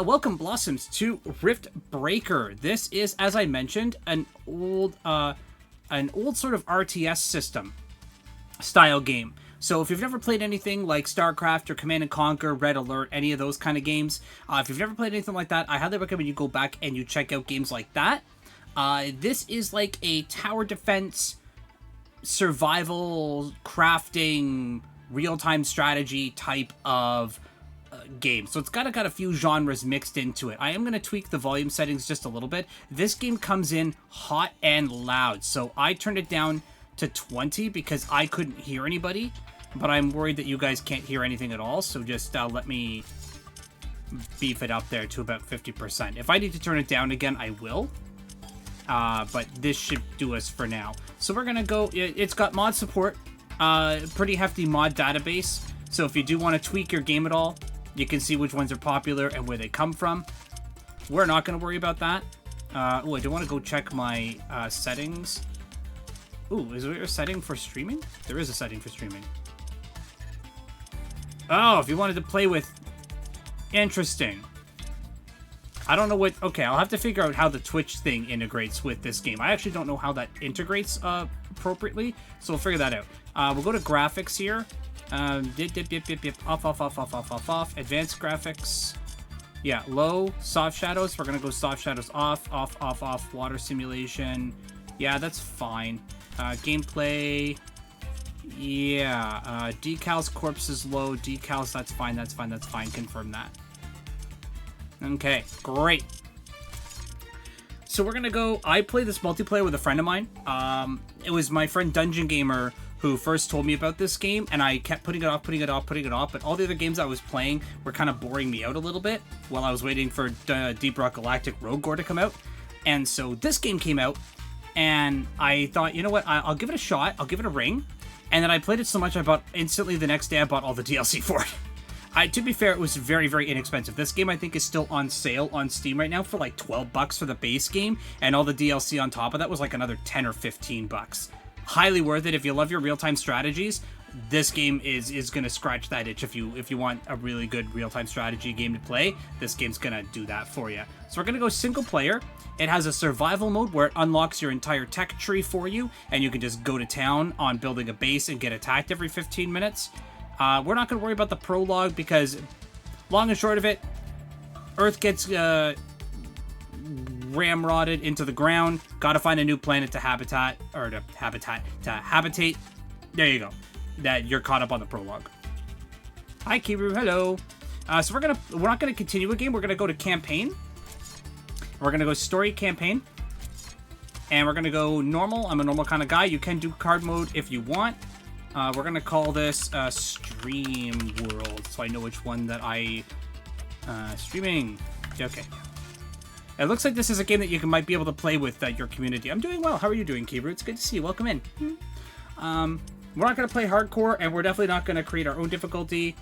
Welcome, Blossoms, to Riftbreaker. This is, as I mentioned, an old sort of RTS system style game. So if you've never played anything like StarCraft or Command & Conquer, Red Alert, any of those kind of games, if you've never played anything like that, I highly recommend you go back and you check out games like that. This is like a tower defense, survival, crafting, real-time strategy type of game. So it's got a few genres mixed into it. I am going to tweak the volume settings just a little bit. This game comes in hot and loud, so I turned it down to 20 because I couldn't hear anybody, but I'm worried that you guys can't hear anything at all, so just let me beef it up there to about 50%. If I need to turn it down again, I will, but this should do us for now. So we're going to go, it's got mod support, pretty hefty mod database, so if you do want to tweak your game at all, you can see which ones are popular and where they come from. We're not going to worry about that. Oh, I do want to go check my settings. Ooh, is there a setting for streaming? There is a setting for streaming. Oh, if you wanted to play with... Interesting. I don't know what... Okay, I'll have to figure out how the Twitch thing integrates with this game. I actually don't know how that integrates appropriately, so we'll figure that out. We'll go to graphics here. Off. Advanced graphics. Yeah, low. Soft shadows. We're going to go soft shadows off. Water simulation. Yeah, that's fine. Gameplay. Yeah. Decals, corpses low. Decals, that's fine. Confirm that. Okay, great. So we're going to go... I play this multiplayer with a friend of mine. It was my friend Dungeon Gamer who first told me about this game, and I kept putting it off, but all the other games I was playing were kind of boring me out a little bit while I was waiting for Deep Rock Galactic Rogue Gore to come out. And so this game came out, and I thought, you know what, I'll give it a shot, I'll give it a ring, and then I played it so much I bought, instantly the next day I bought all the DLC for it. To be fair, it was very, very inexpensive. This game, I think, is still on sale on Steam right now for like $12 for the base game, and all the DLC on top of that was like another 10 or 15 bucks. Highly worth it. If you love your real-time strategies, this game is going to scratch that itch. If you want a really good real-time strategy game to play, this game's going to do that for you. So we're going to go single player. It has a survival mode where it unlocks your entire tech tree for you, and you can just go to town on building a base and get attacked every 15 minutes. We're not going to worry about the prologue because, long and short of it, Earth gets ramrodded into the ground. Gotta find a new planet to habitate. There you go. That you're caught up on the prologue. Hi, Kiru. Hello. So we're not gonna continue a game. We're gonna go to campaign. We're gonna go story campaign, and we're gonna go normal. I'm a normal kind of guy. You can do card mode if you want. We're gonna call this Stream World, so I know which one that I streaming. Okay. It looks like this is a game that you might be able to play with your community. I'm doing well. How are you doing, Kiru? It's good to see you. Welcome in. We're not going to play hardcore, and we're definitely not going to create our own difficulty.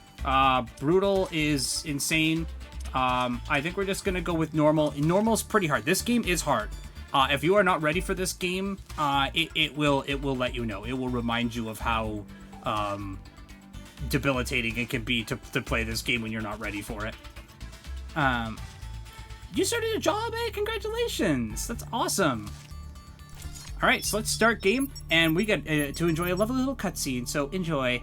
Brutal is insane. I think we're just going to go with normal. Normal's pretty hard. This game is hard. If you are not ready for this game, it will let you know. It will remind you of how debilitating it can be to play this game when you're not ready for it. You started a job, eh? Congratulations! That's awesome. All right, so let's start game, and we get to enjoy a lovely little cutscene. So enjoy.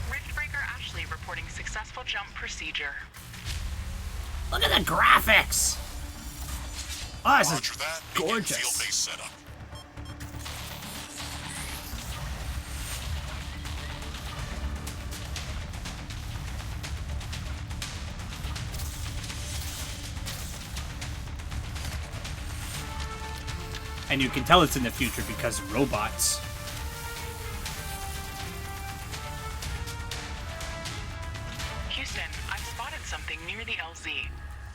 Riftbreaker Ashley reporting successful jump procedure. Look at the graphics. Oh, this is gorgeous. Field-based setup. And you can tell it's in the future because robots. Houston, I've spotted something near the LZ.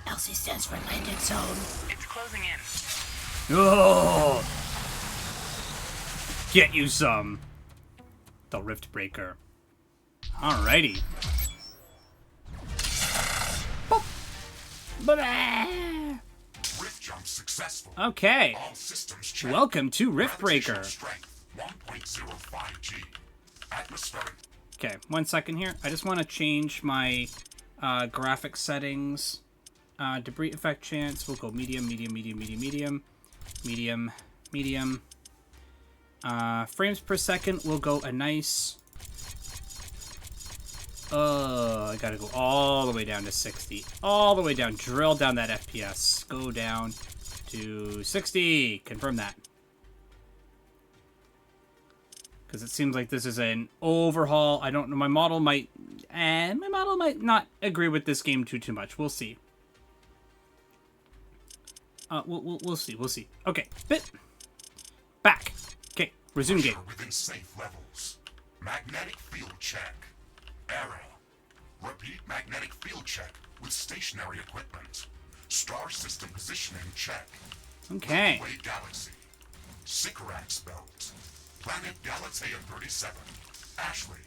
LZ stands for landing zone. It's closing in. Oh! Get you some. The Riftbreaker. Alrighty. Boop. Ba-da! Rift jump success. Successful. Okay. All systems check. Welcome to Riftbreaker. Gravitational strength 1.05 G. Atmospheric. Okay, 1 second here. I just want to change my graphic settings. Debris effect chance. We'll go medium, medium, medium, medium, medium, medium, medium. Frames per second, we'll go a nice... I gotta go all the way down to 60. All the way down. Drill down that FPS. Go down to 60. Confirm that. Because it seems like this is an overhaul. I don't know. My model might not agree with this game too much. We'll see. We'll see. We'll see. Okay. Back. Okay. Resume game. Within safe levels. Magnetic field check. Error. Repeat magnetic field check with stationary equipment. Star system positioning check. Okay. Milky Way Galaxy. Sycorax belt. Planet Galatea 37. Ashley,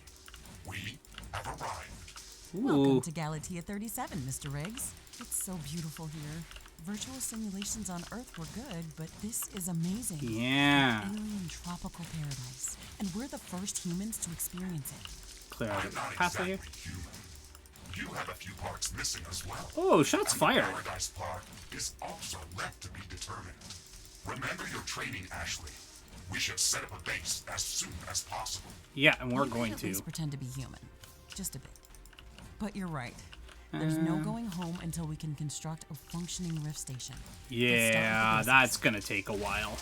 we have arrived. Welcome to Galatea 37, Mr. Riggs. It's so beautiful here. Virtual simulations on Earth were good, but this is amazing. Yeah. An alien tropical paradise. And we're the first humans to experience it. Clear out I'm the not pathway exactly here. human. You have a few parts missing as well. Oh, shots And fired. The paradise part is also left to be determined. Remember your training, Ashley. We should set up a base as soon as possible. Yeah, and we're We going might at to. least pretend to be human. Just a bit. But you're right. There's no going home until we can construct a functioning rift station. Yeah, that's gonna take a while.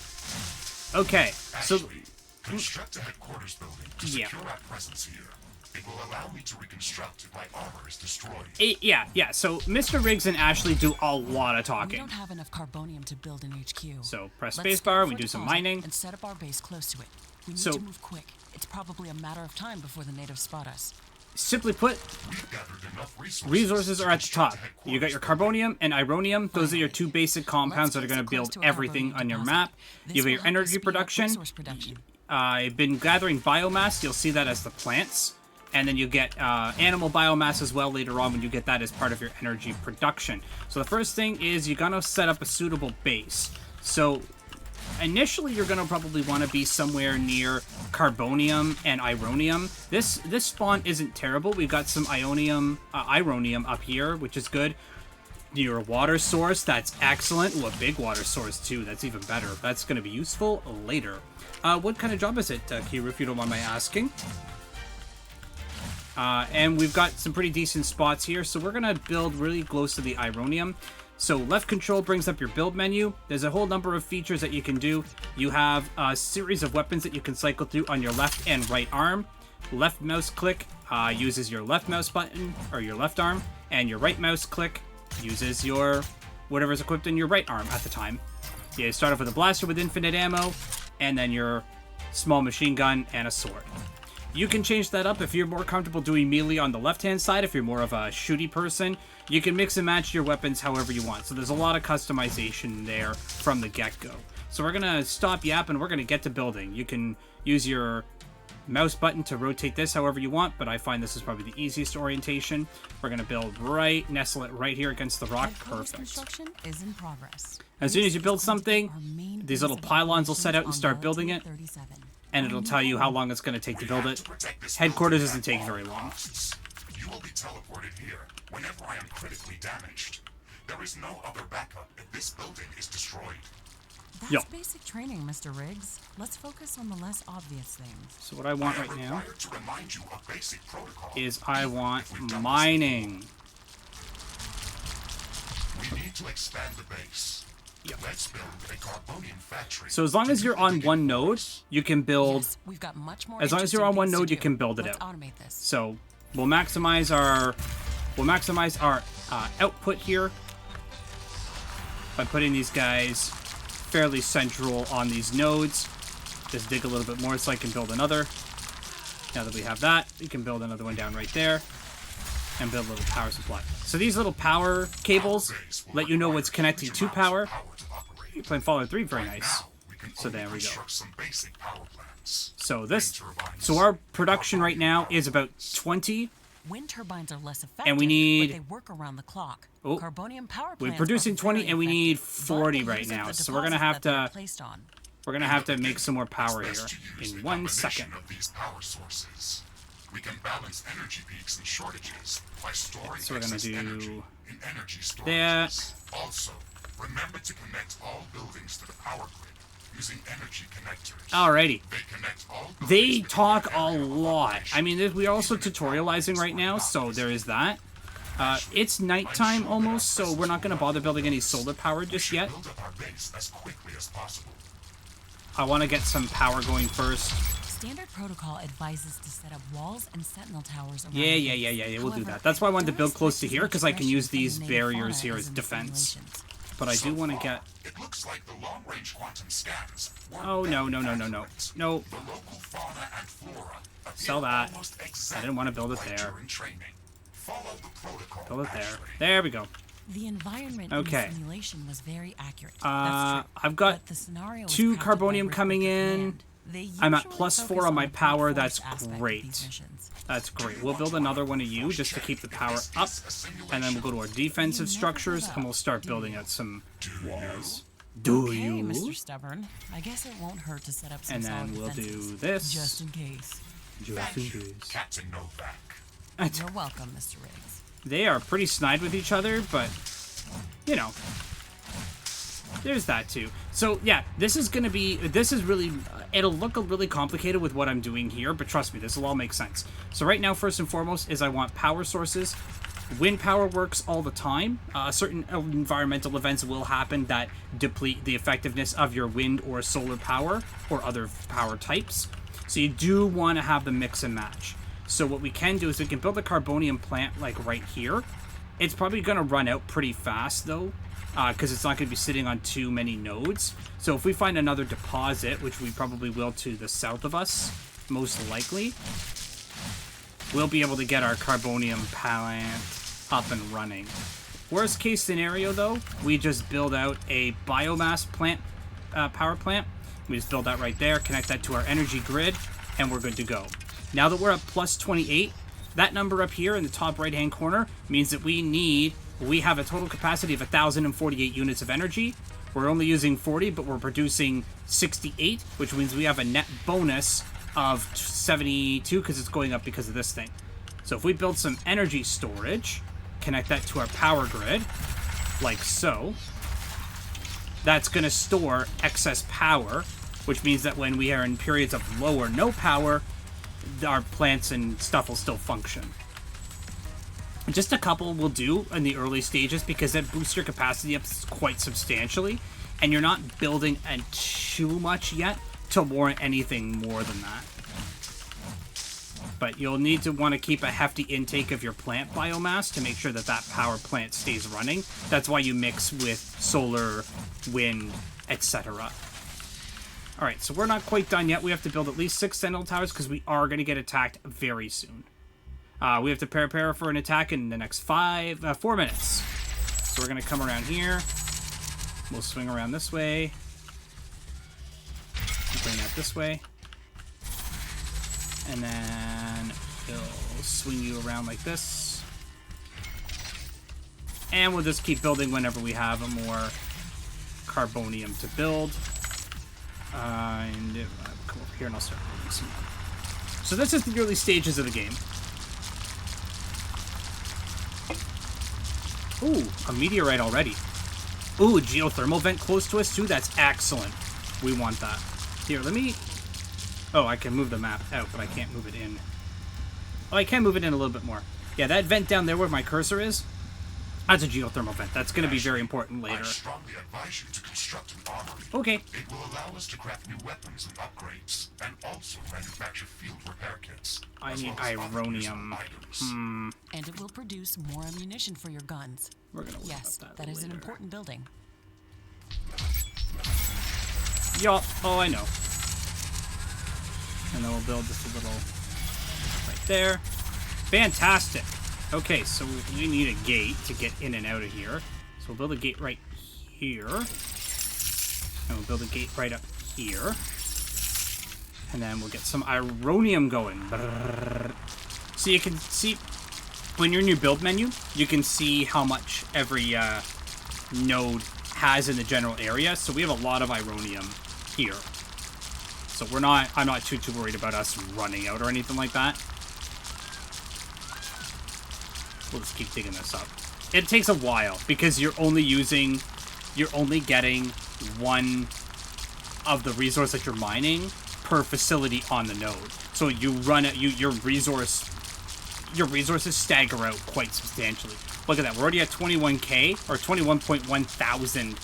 Okay, so Ashley, construct a headquarters building to Yeah. secure our presence here. It will allow me to reconstruct if my armor is destroyed. yeah. So Mr. Riggs and Ashley do a lot of We talking. don't have enough carbonium to build an HQ. So press Let's spacebar. go We for do some deposit mining. and set up our base close to it. We need So- to move quick. It's probably a matter of time before the natives spot us. Simply put, We've gathered enough resources to are at the top. construct a You got your headquarters carbonium and ironium. Those are your two basic compounds that are Let's going to place it close build to a everything carbonium on your deposit. map. This You have will your help us energy speed up production. resource production. I've been gathering biomass. You'll see that as the plants. And then you get animal biomass as well later on when you get that as part of your energy production. So the first thing is you're going to set up a suitable base. So initially you're going to probably want to be somewhere near carbonium and ironium. This spawn isn't terrible. We've got some ironium up here, which is good. Near a water source, that's excellent. Ooh, a big water source too. That's even better. That's going to be useful later. What kind of job is it, Kiru, if you don't mind my asking? And we've got some pretty decent spots here, so we're going to build really close to the ironium. So left control brings up your build menu. There's a whole number of features that you can do. You have a series of weapons that you can cycle through on your left and right arm. Left mouse click uses your left mouse button, or your left arm, and your right mouse click uses your whatever's equipped in your right arm at the time. You start off with a blaster with infinite ammo, and then your small machine gun and a sword. You can change that up if you're more comfortable doing melee on the left-hand side. If you're more of a shooty person, you can mix and match your weapons however you want. So there's a lot of customization there from the get-go. So we're going to stop yapping. We're going to get to building. You can use your mouse button to rotate this however you want, but I find this is probably the easiest orientation. We're going to build nestle it right here against the rock. Headquarters Perfect. construction is in progress. As soon as you build This is going to be something, our main these base little of pylons will set out and operations start on building it. Galatea 37. And it'll tell you how long it's going to take to build it. Headquarters doesn't take very long. You will be teleported here whenever I am critically damaged. There is no other backup if this building is destroyed. That's Yo. basic training, Mr. Riggs. Let's focus on the less obvious things. So what I want I am right now required to remind you of basic protocol. is I want If we've done this mining. before, we need to expand the base. Yep. Let's build a carbonium factory. So as long as you're on one node, you can build. Yes, we've got much more As long as you're on one node, you can build it Let's out. automate this. So we'll maximize our output here by putting these guys fairly central on these nodes. Just dig a little bit more so I can build another. Now that we have that, we can build another one down right there and build a little power supply. So these little power cables let you know what's connecting to power. You're playing Fallout 3, very nice. So there we go. Some basic power plants. So our production right now is about 20 Wind turbines are less effective, And we need... but they work around the clock. Oh, Carbonium power we're plants producing are 20 very and we need effective, 40 but they right use up now. the So we're gonna deposits have that they're to... placed on. We're gonna have to make some more power here Best to use in the 1 combination second. of these power sources. We can balance energy peaks and shortages by storing So we're gonna excess energy do in energy that. storages. Also, remember to connect all buildings to the power grid using energy connectors. Alrighty. They connect all They buildings talk within a the area of lot. operation. I mean, we're also tutorializing right now, so there is that. It's nighttime almost, so we're not going to bother building any solar power just yet. Build up our base as quickly as possible. I want to get some power going first. Standard protocol advises to set up walls and sentinel towers around Yeah, the yeah, base. yeah, yeah, yeah, we'll do However, that. That's why I wanted to there build is close to less here, because I can use expression these from the native barriers fauna here as as in the defense. simulations. But I do want to get... It looks like the long-range quantum scans were Oh, no, very no, no, no, no. accurate. No. The local fauna and flora appear Sell that. almost I exactly didn't want to build it like there. during training. Follow the protocol, Build it there. Ashley. There we go. The environment Okay. in the simulation was very accurate. That's true. I've got But the scenario was 2 crafted by carbonium coming Riftbreaker in. Command. They I'm at usually +4 focus on my the power. brute That's force aspect of great. these missions. That's great. We'll build another one of you just to keep the power up. And then we'll go to our defensive structures and we'll start building out some walls. Do Okay, you? Mr. Stubborn. I guess it won't hurt to set up some And then solid we'll defenses, do this. just in case. Just in case. Captain Novak. You're welcome, Mr. Riggs. They are pretty snide with each other, but, you know, there's that too. So, yeah, this is really, it'll look really complicated with what I'm doing here, but trust me, this will all make sense. So right now, first and foremost, is I want power sources. Wind power works all the time. Certain environmental events will happen that deplete the effectiveness of your wind or solar power or other power types. So you do want to have the mix and match. So what we can do is we can build a carbonium plant like right here. It's probably going to run out pretty fast though, because it's not going to be sitting on too many nodes. So if we find another deposit, which we probably will to the south of us, most likely, we'll be able to get our carbonium plant up and running. Worst case scenario though, we just build out a biomass plant, power plant. We just build that right there, connect that to our energy grid, and we're good to go. Now that we're at +28, that number up here in the top right hand corner means that we have a total capacity of 1,048 units of energy. We're only using 40, but we're producing 68, which means we have a net bonus of 72 because it's going up because of this thing. So if we build some energy storage, connect that to our power grid, like so, that's going to store excess power, which means that when we are in periods of low or no power, our plants and stuff will still function. Just a couple will do in the early stages because it boosts your capacity up quite substantially, and you're not building too much yet to warrant anything more than that. But you'll need to want to keep a hefty intake of your plant biomass to make sure that that power plant stays running. That's why you mix with solar, wind, etc. Alright, so we're not quite done yet. We have to build at least 6 sentinel towers because we are going to get attacked very soon. We have to prepare for an attack in the next 4 minutes. So we're going to come around here. We'll swing around this way. Bring that this way. And then we'll swing you around like this. And we'll just keep building whenever we have more carbonium to build. And come over here and I'll start building some more. So this is the early stages of the game. Ooh, a meteorite already. Ooh, a geothermal vent close to us too? That's excellent. We want that. Here, let me... Oh, I can move the map out, but I can't move it in. Oh, I can move it in a little bit more. Yeah, that vent down there where my cursor is, that's a geothermal vent. That's going to be very important later. I strongly advise you to construct an armory. Okay. It will allow us to craft new weapons and upgrades, and also manufacture field repair kits. I as need well as other useful ironium. items. And it will produce more ammunition for your guns. We're going to worry Yes, about that is an later. important building. Yup. Oh, I know. And then we'll build just a little right there. Fantastic. Okay, so we need a gate to get in and out of here. So we'll build a gate right here. And we'll build a gate right up here. And then we'll get some ironium going. Brrr. So you can see when you're in your build menu, you can see how much every node has in the general area. So we have a lot of Ironium here. So I'm not too worried about us running out or anything like that. We'll just keep digging this up. It takes a while because you're only getting one of the resource that you're mining per facility on the node. So you run it, your resources stagger out quite substantially. Look at that, we're already at 21k or 21.1 thousand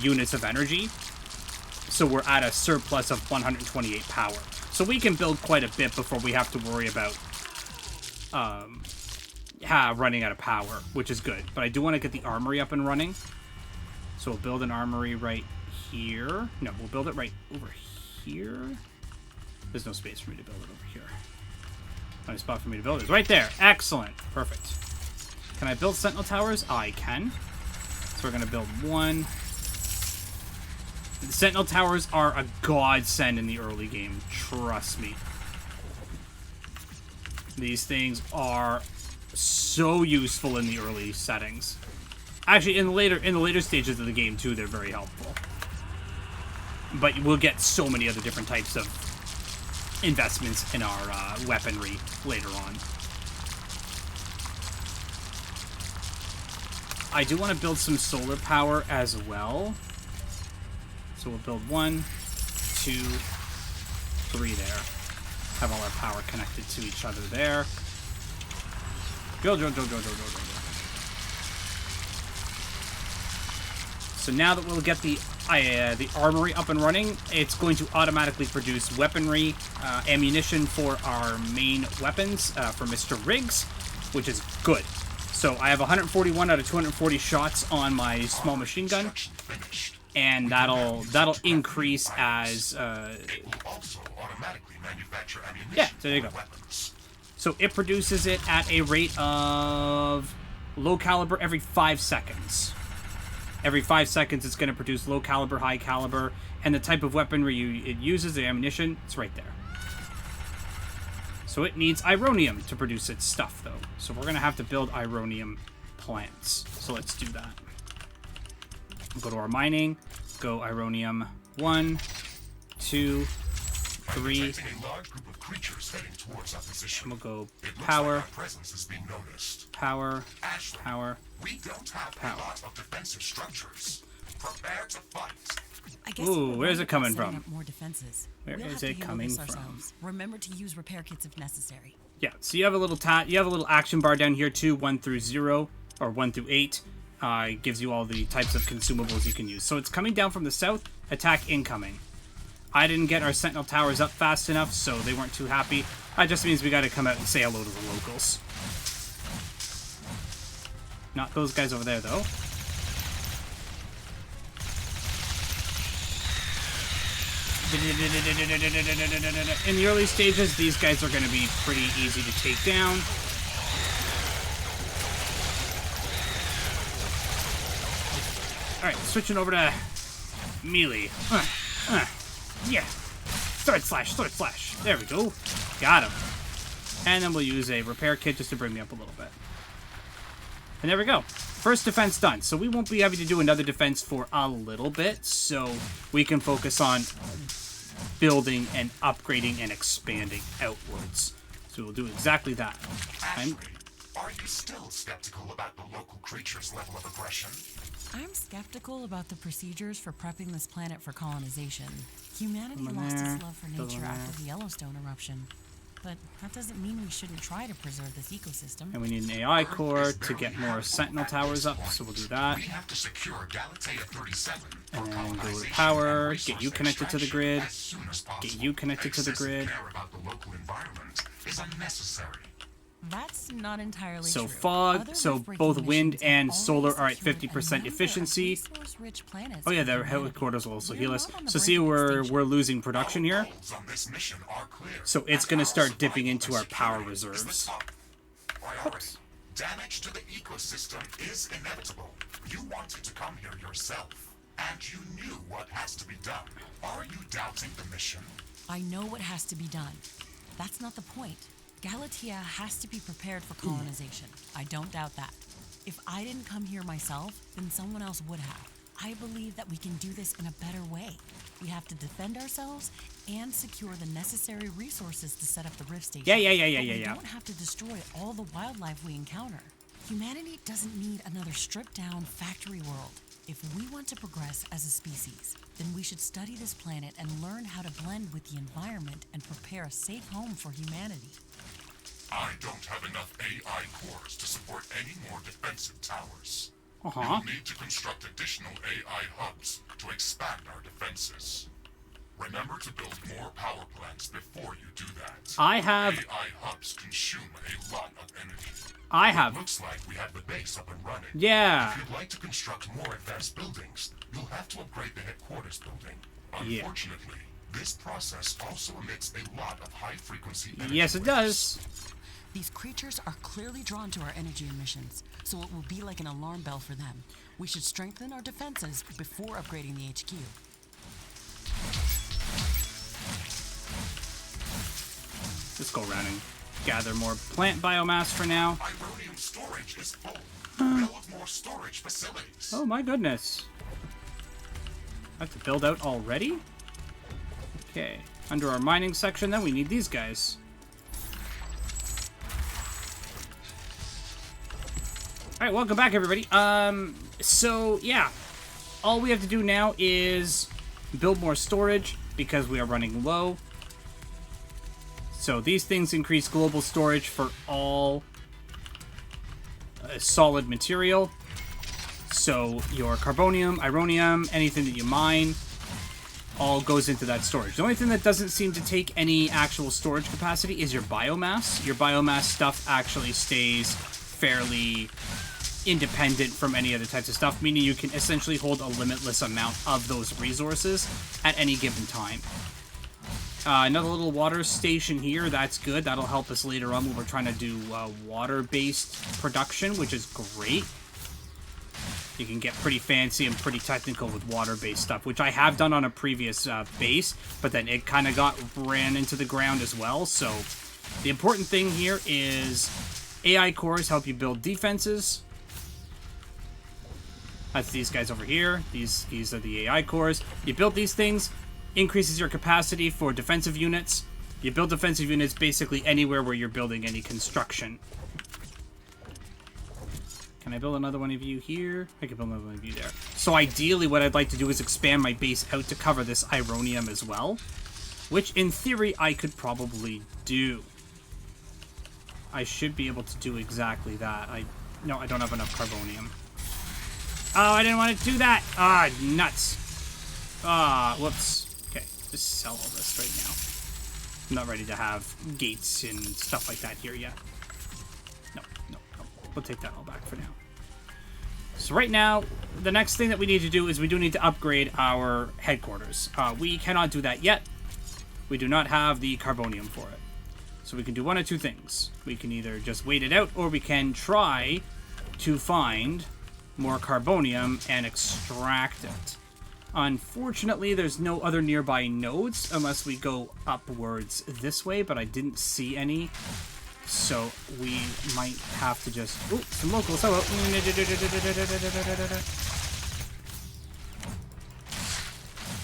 units of energy. So we're at a surplus of 128 power. So we can build quite a bit before we have to worry about running out of power, which is good. But I do want to get the armory up and running. So we'll build an armory right here. No, we'll build it right over here. There's no space for me to build it over here. Only spot for me to build is right there. Excellent. Perfect. Can I build sentinel towers? I can. So we're going to build one. The sentinel towers are a godsend in the early game. Trust me. These things are so useful in the early settings. Actually, in the later stages of the game too, they're very helpful. But we'll get so many other different types of investments in our weaponry later on. I do want to build some solar power as well. So we'll build 1, 2, 3 there. Have all our power connected to each other there. Go. So now that we'll get the armory up and running, it's going to automatically produce weaponry, ammunition for our main weapons for Mr. Riggs, which is good. So I have 141 out of 240 shots on my small machine gun, and that'll increase as yeah, there you go. So it produces it at a rate of low caliber every 5 seconds. Every 5 seconds, it's going to produce low caliber, high caliber, and the type of weaponry it uses, the ammunition, it's right there. So it needs Ironium to produce its stuff, though. So we're going to have to build Ironium plants. So let's do that. Go to our mining. Go Ironium 1, 2, 3. A large group of creatures heading towards our position. We'll go It looks power, like our presence is being noticed. power, Ashley, power. we don't have Power. a lot of defensive structures. Prepare to fight. I guess Ooh, we're where's right it coming about setting from? up more defenses. Where We'll is have to it handle coming this from? ourselves. Remember to use repair kits if necessary. Yeah, so you have a little action bar down here too, 1 through 0 or 1 through 8. It gives you all the types of consumables you can use. So it's coming down from the south. Attack incoming. I didn't get our sentinel towers up fast enough, so they weren't too happy. That just means we got to come out and say hello to the locals. Not those guys over there, though. In the early stages, these guys are going to be pretty easy to take down. Alright, switching over to melee. Yeah. Sword slash. There we go. Got him. And then we'll use a repair kit just to bring me up a little bit. And there we go. First defense done. So we won't be having to do another defense for a little bit. So we can focus on building and upgrading and expanding outwards. So we'll do exactly that. Ashley, are you still skeptical about the local creature's level of aggression? I'm skeptical about the procedures for prepping this planet for colonization. Humanity Come lost there, its love for go nature there. after the Yellowstone eruption. But that doesn't mean we shouldn't try to preserve this ecosystem. And we need an AI core to get more sentinel towers up. So we'll do that. We have to secure Galatea 37 for And then go to colonization power, and get you resource connected to the extraction grid, as soon as possible. get you connected to the Excessive grid. care about the local environment is unnecessary. That's not entirely So true. fog, Other so Riftbreaking both wind missions have and already solar are at secured 50% a number of efficiency. resource-rich planets Oh yeah, for their humanity. headquarters will also We're heal us. not on the So brink see, of we're extinction. losing production here. Goals on this mission are clear, So it's and going to our start dipping survival into our and power security is the reserves. top priority. Damage to the ecosystem is inevitable. You wanted to come here yourself, and you knew what has to be done. Are you doubting the mission? I know what has to be done. That's not the point. Galatea has to be prepared for colonization. I don't doubt that. If I didn't come here myself, then someone else would have. I believe that we can do this in a better way. We have to defend ourselves and secure the necessary resources to set up the rift station. We don't have to destroy all the wildlife we encounter. Humanity doesn't need another stripped-down factory world. If we want to progress as a species, then we should study this planet and learn how to blend with the environment and prepare a safe home for humanity. I don't have enough AI cores to support any more defensive towers. Uh-huh. We'll need to construct additional AI hubs to expand our defenses. Remember to build more power plants before you do that. AI hubs consume a lot of energy. Looks like we have the base up and running. Yeah. If you'd like to construct more advanced buildings, you'll have to upgrade the headquarters building. Unfortunately, this process also emits a lot of high-frequency energy. Yes, it does. These creatures are clearly drawn to our energy emissions, so it will be like an alarm bell for them. We should strengthen our defenses before upgrading the HQ. Let's go around and gather more plant biomass for now. Ironium storage is full. Build more storage facilities. Oh my goodness. I have to build out already? Okay. Under our mining section, then, we need these guys. Alright, welcome back, everybody. So, yeah. All we have to do now is build more storage, because we are running low. So, these things increase global storage for all solid material. So, your carbonium, ironium, anything that you mine, all goes into that storage. The only thing that doesn't seem to take any actual storage capacity is your biomass. Your biomass stuff actually stays fairly independent from any other types of stuff, meaning you can essentially hold a limitless amount of those resources at any given time. Another little water station here, that's good. That'll help us later on when we're trying to do water-based production, which is great. You can get pretty fancy and pretty technical with water-based stuff, which I have done on a previous base, but then it kind of ran into the ground as well. So the important thing here is AI cores help you build defenses. That's these guys over here. These are the AI cores. You build these things, increases your capacity for defensive units. You build defensive units basically anywhere where you're building any construction. Can I build another one of you here? I can build another one of you there. So ideally what I'd like to do is expand my base out to cover this ironium as well, which in theory I could probably do. I should be able to do exactly that. No, I don't have enough carbonium. Oh, I didn't want to do that. Ah, nuts. Ah, whoops. Okay, just sell all this right now. I'm not ready to have gates and stuff like that here yet. No. We'll take that all back for now. So right now, the next thing that we need to do is we do need to upgrade our headquarters. We cannot do that yet. We do not have the carbonium for it. So we can do one of two things. We can either just wait it out, or we can try to find more carbonium and extract it. Unfortunately, there's no other nearby nodes unless we go upwards this way, but I didn't see any. So we might have to just... Ooh, some locals. Hello.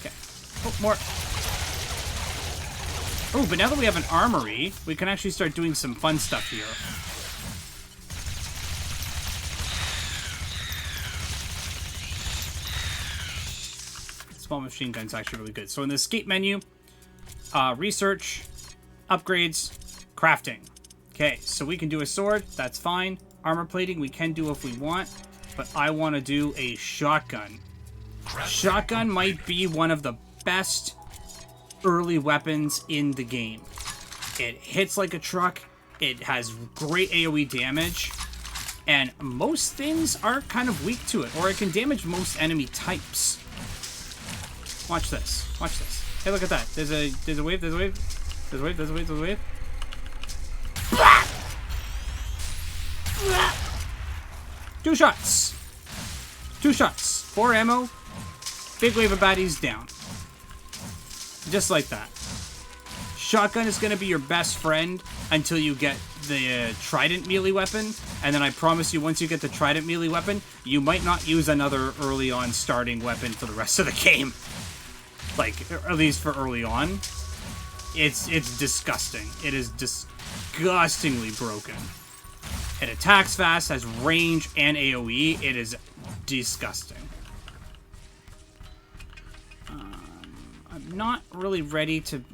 Okay. Oh, more. Oh, but now that we have an armory, we can actually start doing some fun stuff here. Small machine gun's actually really good. So in the escape menu, research, upgrades, crafting. Okay, so we can do a sword, that's fine. Armor plating we can do if we want, but I want to do a shotgun. Shotgun might be one of the best early weapons in the game. It hits like a truck, it has great AoE damage, and most things are kind of weak to it, or it can damage most enemy types. Watch this. Watch this. Hey, look at that. There's a wave. There's a wave. There's a wave. There's a wave. There's a wave. Two shots. Two shots. 4 ammo. Big wave of baddies down. Just like that. shotgun is going to be your best friend until you get the trident melee weapon. And then I promise you, once you get the trident melee weapon, you might not use another early on starting weapon for the rest of the game. Like, at least for early on. It's disgusting. It is disgustingly broken. It attacks fast, has range and AoE. It is disgusting. I'm not really ready to...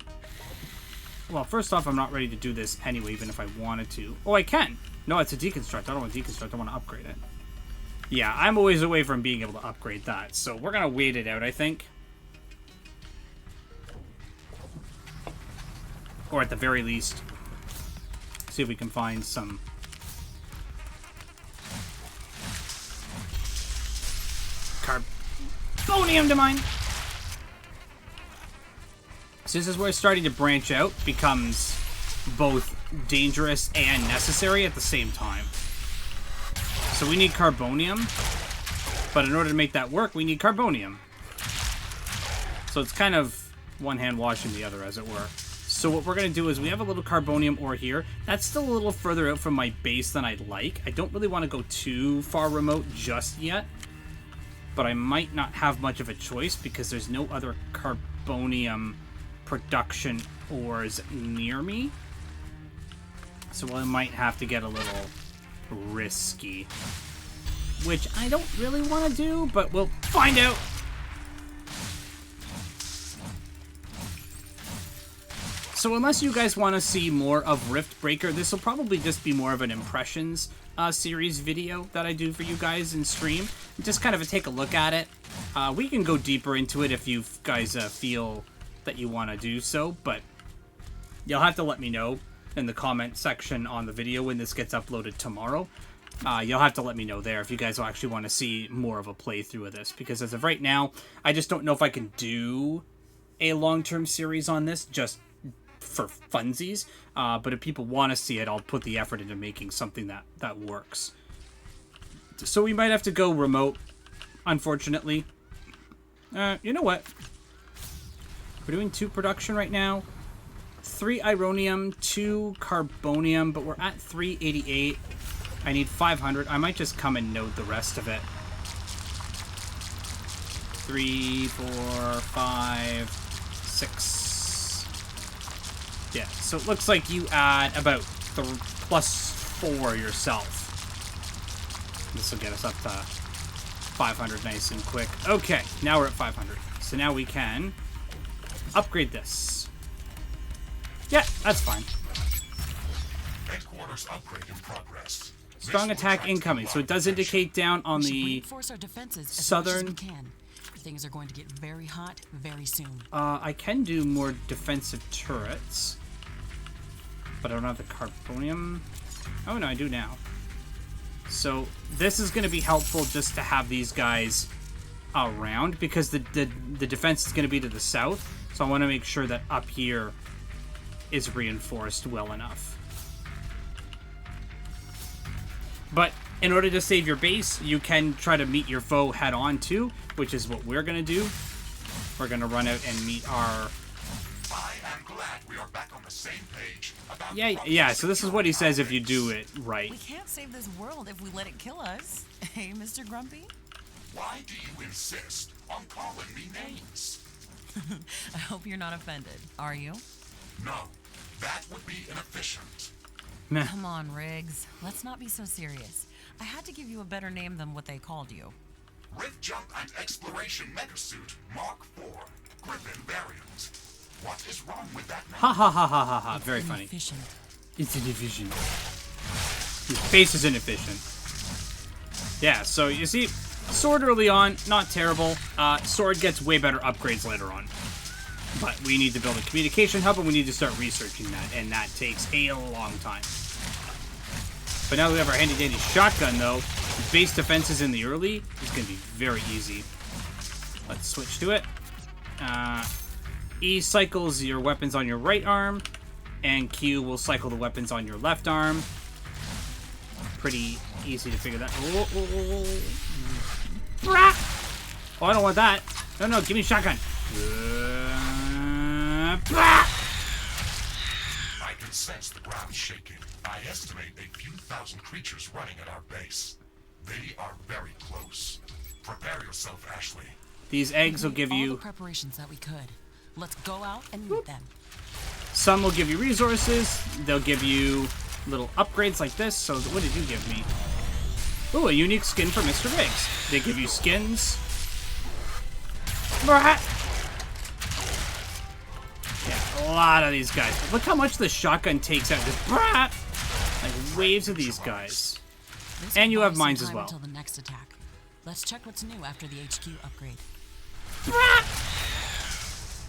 Well, first off, I'm not ready to do this anyway, even if I wanted to. Oh, I can! No, it's a deconstruct. I don't want to deconstruct. I want to upgrade it. Yeah, I'm a ways away from being able to upgrade that, so we're going to wait it out, I think. Or at the very least, see if we can find some... Carbonium to mine! So this is where it's starting to branch out, becomes both dangerous and necessary at the same time. So we need carbonium, but in order to make that work, we need carbonium. So it's kind of one hand washing the other, as it were. So what we're going to do is we have a little carbonium ore here. That's still a little further out from my base than I'd like. I don't really want to go too far remote just yet, but I might not have much of a choice because there's no other carbonium production ores near me. So I might have to get a little risky, which I don't really want to do, but we'll find out. So unless you guys want to see more of Riftbreaker, this will probably just be more of an impressions series video that I do for you guys in stream. Just kind of take a look at it. We can go deeper into it if you guys feel that you want to do so, but you'll have to let me know in the comment section on the video when this gets uploaded tomorrow. You'll have to let me know there if you guys will actually want to see more of a playthrough of this, because as of right now, I just don't know if I can do a long-term series on this just for funsies, but if people want to see it, I'll put the effort into making something that works. So we might have to go remote, unfortunately. You know what? We're doing 2 production right now. 3 ironium, 2 carbonium, but we're at 388. I need 500. I might just come and node the rest of it. 3, 4, 5, 6. Yeah, so it looks like you add about +4 yourself. This will get us up to 500 nice and quick. Okay, now we're at 500. So now we can upgrade this. Yeah, that's fine. Headquarters upgrade in progress. Strong attack incoming. So it does indicate down on the reinforce our defenses southern. as much as we can. Things are going to get very hot very soon. I can do more defensive turrets, but I don't have the carbonium. Oh no, I do now. So this is going to be helpful just to have these guys around, because the defense is going to be to the south. So I want to make sure that up here is reinforced well enough. But in order to save your base, you can try to meet your foe head on too, which is what we're going to do. We're going to run out and meet our... I am glad we are back on the same page about... Yeah, so this is what he says if you do it right. We can't save this world if we let it kill us. Hey, Mr. Grumpy? Why do you insist on calling me names? I hope you're not offended. Are you? No, that would be inefficient. Meh. Come on, Riggs. Let's not be so serious. I had to give you a better name than what they called you. Rift Jump and Exploration Megasuit Mark IV, Griffin variant. What is wrong with that name? Ha ha ha ha ha ha. Very funny. Inefficient. It's inefficient. His face is inefficient. Yeah, so you see, sword early on, not terrible. Sword gets way better upgrades later on. But we need to build a communication hub, and we need to start researching that, and that takes a long time. But now that we have our handy-dandy shotgun, though, base defenses in the early is going to be very easy. Let's switch to it. E cycles your weapons on your right arm, and Q will cycle the weapons on your left arm. Pretty easy to figure that. Oh, I don't want that. No, give me shotgun. sense the ground shaking. I estimate a few thousand creatures running at our base. They are very close. Prepare yourself, Ashley. These eggs will give all you... the preparations that we could. Let's go out and meet them. Some will give you resources. They'll give you little upgrades like this. So what did you give me? Ooh, a unique skin for Mr. Riggs. They give you skins. Brat. Yeah, a lot of these guys. Look how much the shotgun takes out. Just brat. Like waves of these guys. This And you will have buy some mines as time well. Until the next attack. Let's check what's new after the HQ upgrade. Brat.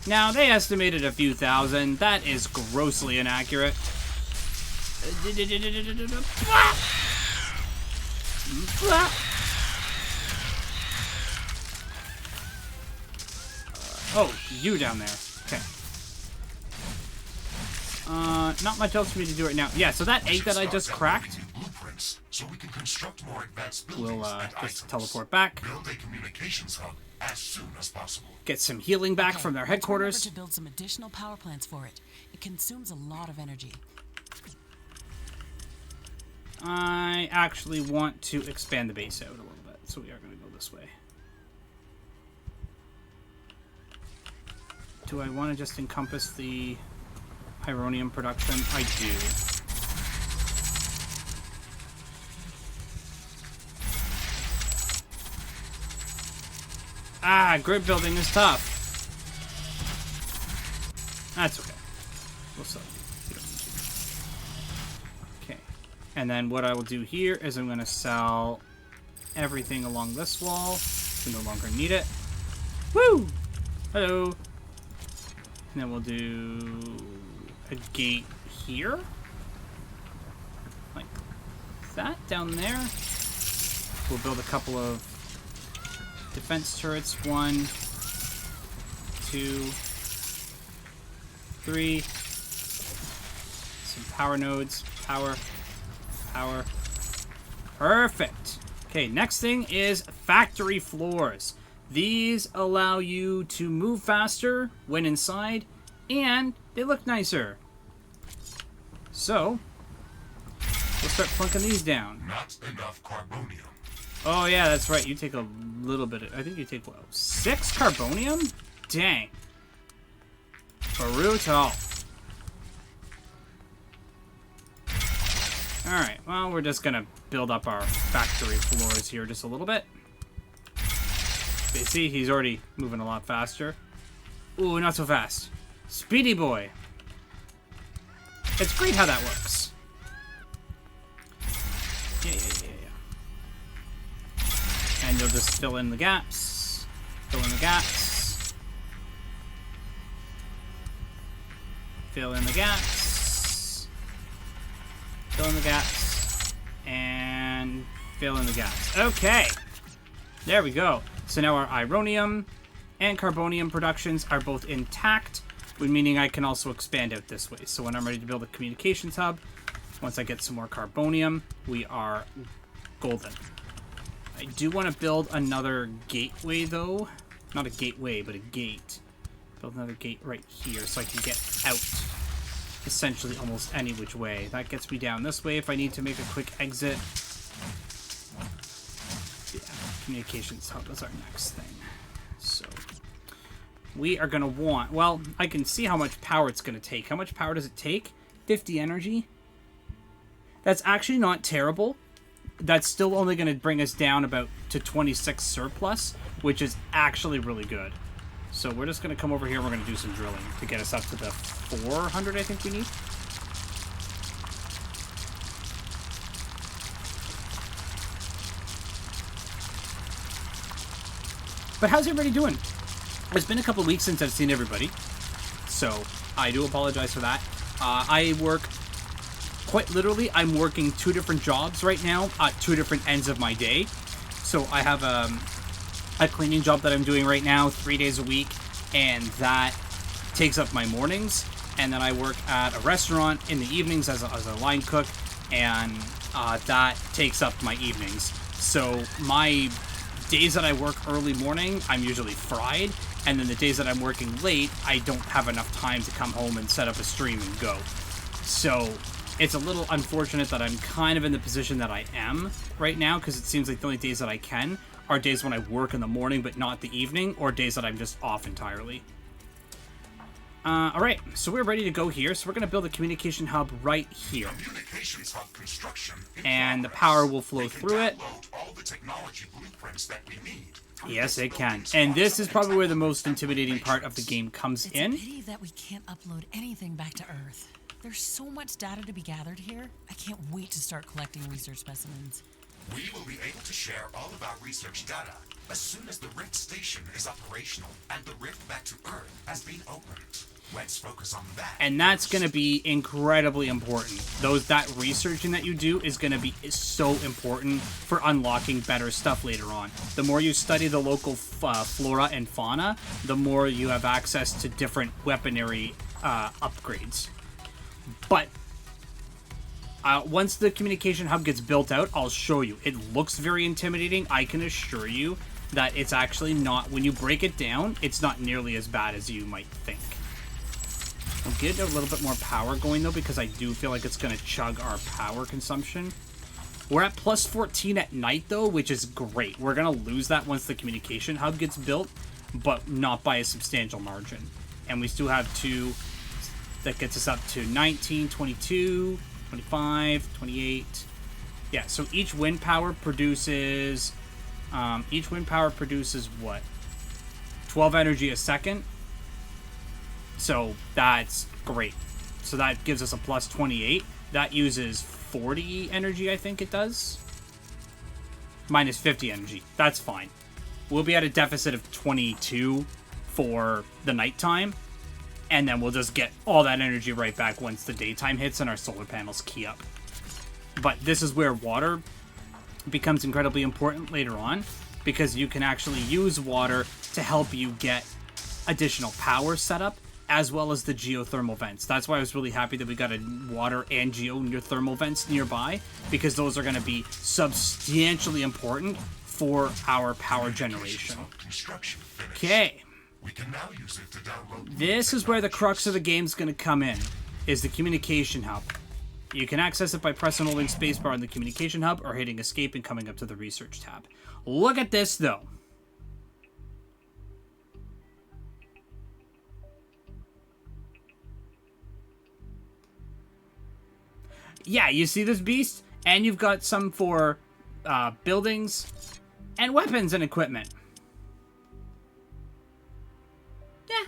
Now, they estimated a few thousand. That is grossly inaccurate. Oh, you down there. Okay. Not much else for me to do right now. Yeah, so that egg that I just cracked So we can construct more advanced will buildings and just items. teleport back. Build a communications hub as soon as possible. Get some healing back Okay, from their let's headquarters. remember to build some additional power plants for it. It consumes a lot of energy. I actually want to expand the base out a little bit, so we are going to go this way. Do I want to just encompass the Hyronium production? I do. Ah, grid building is tough. That's okay. We'll sell you. You don't need to. Okay. And then what I will do here is I'm going to sell everything along this wall. We no longer need it. Woo! Hello. And then we'll do a gate here. Like that down there. We'll build a couple of defense turrets. 1, 2, 3. Some power nodes. Power. Power. Perfect. Okay, next thing is factory floors. These allow you to move faster when inside, and they look nicer. So, we'll start plunking these down. Not enough carbonium. Oh yeah, that's right. You take a little bit. I think you take, what, 6 carbonium? Dang. Brutal. Alright, well, we're just gonna build up our factory floors here just a little bit. But you see, he's already moving a lot faster. Ooh, not so fast. Speedy boy. It's great how that works. Yeah. And you'll just fill in the gaps. Fill in the gaps. Fill in the gaps. Fill in the gaps. And fill in the gaps. Okay. There we go. So now our Ironium and Carbonium productions are both intact, meaning I can also expand out this way. So when I'm ready to build a communications hub, once I get some more Carbonium, we are golden. I do want to build another gateway, though. Not a gateway, but a gate. Build another gate right here so I can get out essentially almost any which way. That gets me down this way if I need to make a quick exit. Yeah, communications hub is our next thing. So we are going to want... Well, I can see how much power it's going to take. How much power does it take? 50 energy? That's actually not terrible. That's still only going to bring us down about to 26 surplus, which is actually really good. So we're just going to come over here and we're going to do some drilling to get us up to the 400 I think we need. But how's everybody doing? It's been a couple of weeks since I've seen everybody, so I do apologize for that. I work... Quite literally, I'm working 2 different jobs right now at 2 different ends of my day. So I have a cleaning job that I'm doing right now 3 days a week, and that takes up my mornings. And then I work at a restaurant in the evenings as a line cook, and that takes up my evenings. So my days that I work early morning, I'm usually fried, and then the days that I'm working late, I don't have enough time to come home and set up a stream and go. So it's a little unfortunate that I'm kind of in the position that I am right now, because it seems like the only days that I can are days when I work in the morning but not the evening, or days that I'm just off entirely. Alright, so we're ready to go here. So we're going to build a communication hub right here. Communications hub construction and the power will flow through it. All the technology blueprints that we need. Yes, it can. And this is probably where the most intimidating part of the game comes in. It's a pity that we can't upload anything back to Earth. There's so much data to be gathered here. I can't wait to start collecting research specimens. We will be able to share all of our research data as soon as the Rift Station is operational and the Rift back to Earth has been opened. Let's focus on that. And that's going to be incredibly important. That researching that you do is going to be so important for unlocking better stuff later on. The more you study the local flora and fauna, the more you have access to different weaponry upgrades. But once the communication hub gets built out, I'll show you. It looks very intimidating. I can assure you that it's actually not. When you break it down, it's not nearly as bad as you might think. I'll get a little bit more power going, though, because I do feel like it's going to chug our power consumption. We're at plus 14 at night, though, which is great. We're going to lose that once the communication hub gets built, but not by a substantial margin. And we still have 2. That gets us up to 19, 22, 25, 28. Yeah, so each wind power produces... what? 12 energy a second. So that's great. So that gives us a plus 28. That uses 40 energy, I think it does. Minus 50 energy. That's fine. We'll be at a deficit of 22 for the nighttime. And then we'll just get all that energy right back once the daytime hits and our solar panels key up. But this is where water becomes incredibly important later on, because you can actually use water to help you get additional power set up, as well as the geothermal vents. That's why I was really happy that we got a water and geothermal vents nearby, because those are going to be substantially important for our power generation. Okay. This is where the crux of the game's going to come in, is the communication hub. You can access it by pressing and holding spacebar on the communication hub, or hitting escape and coming up to the research tab. Look at this, though. Yeah, you see this beast? And you've got some for buildings and weapons and equipment. Yeah.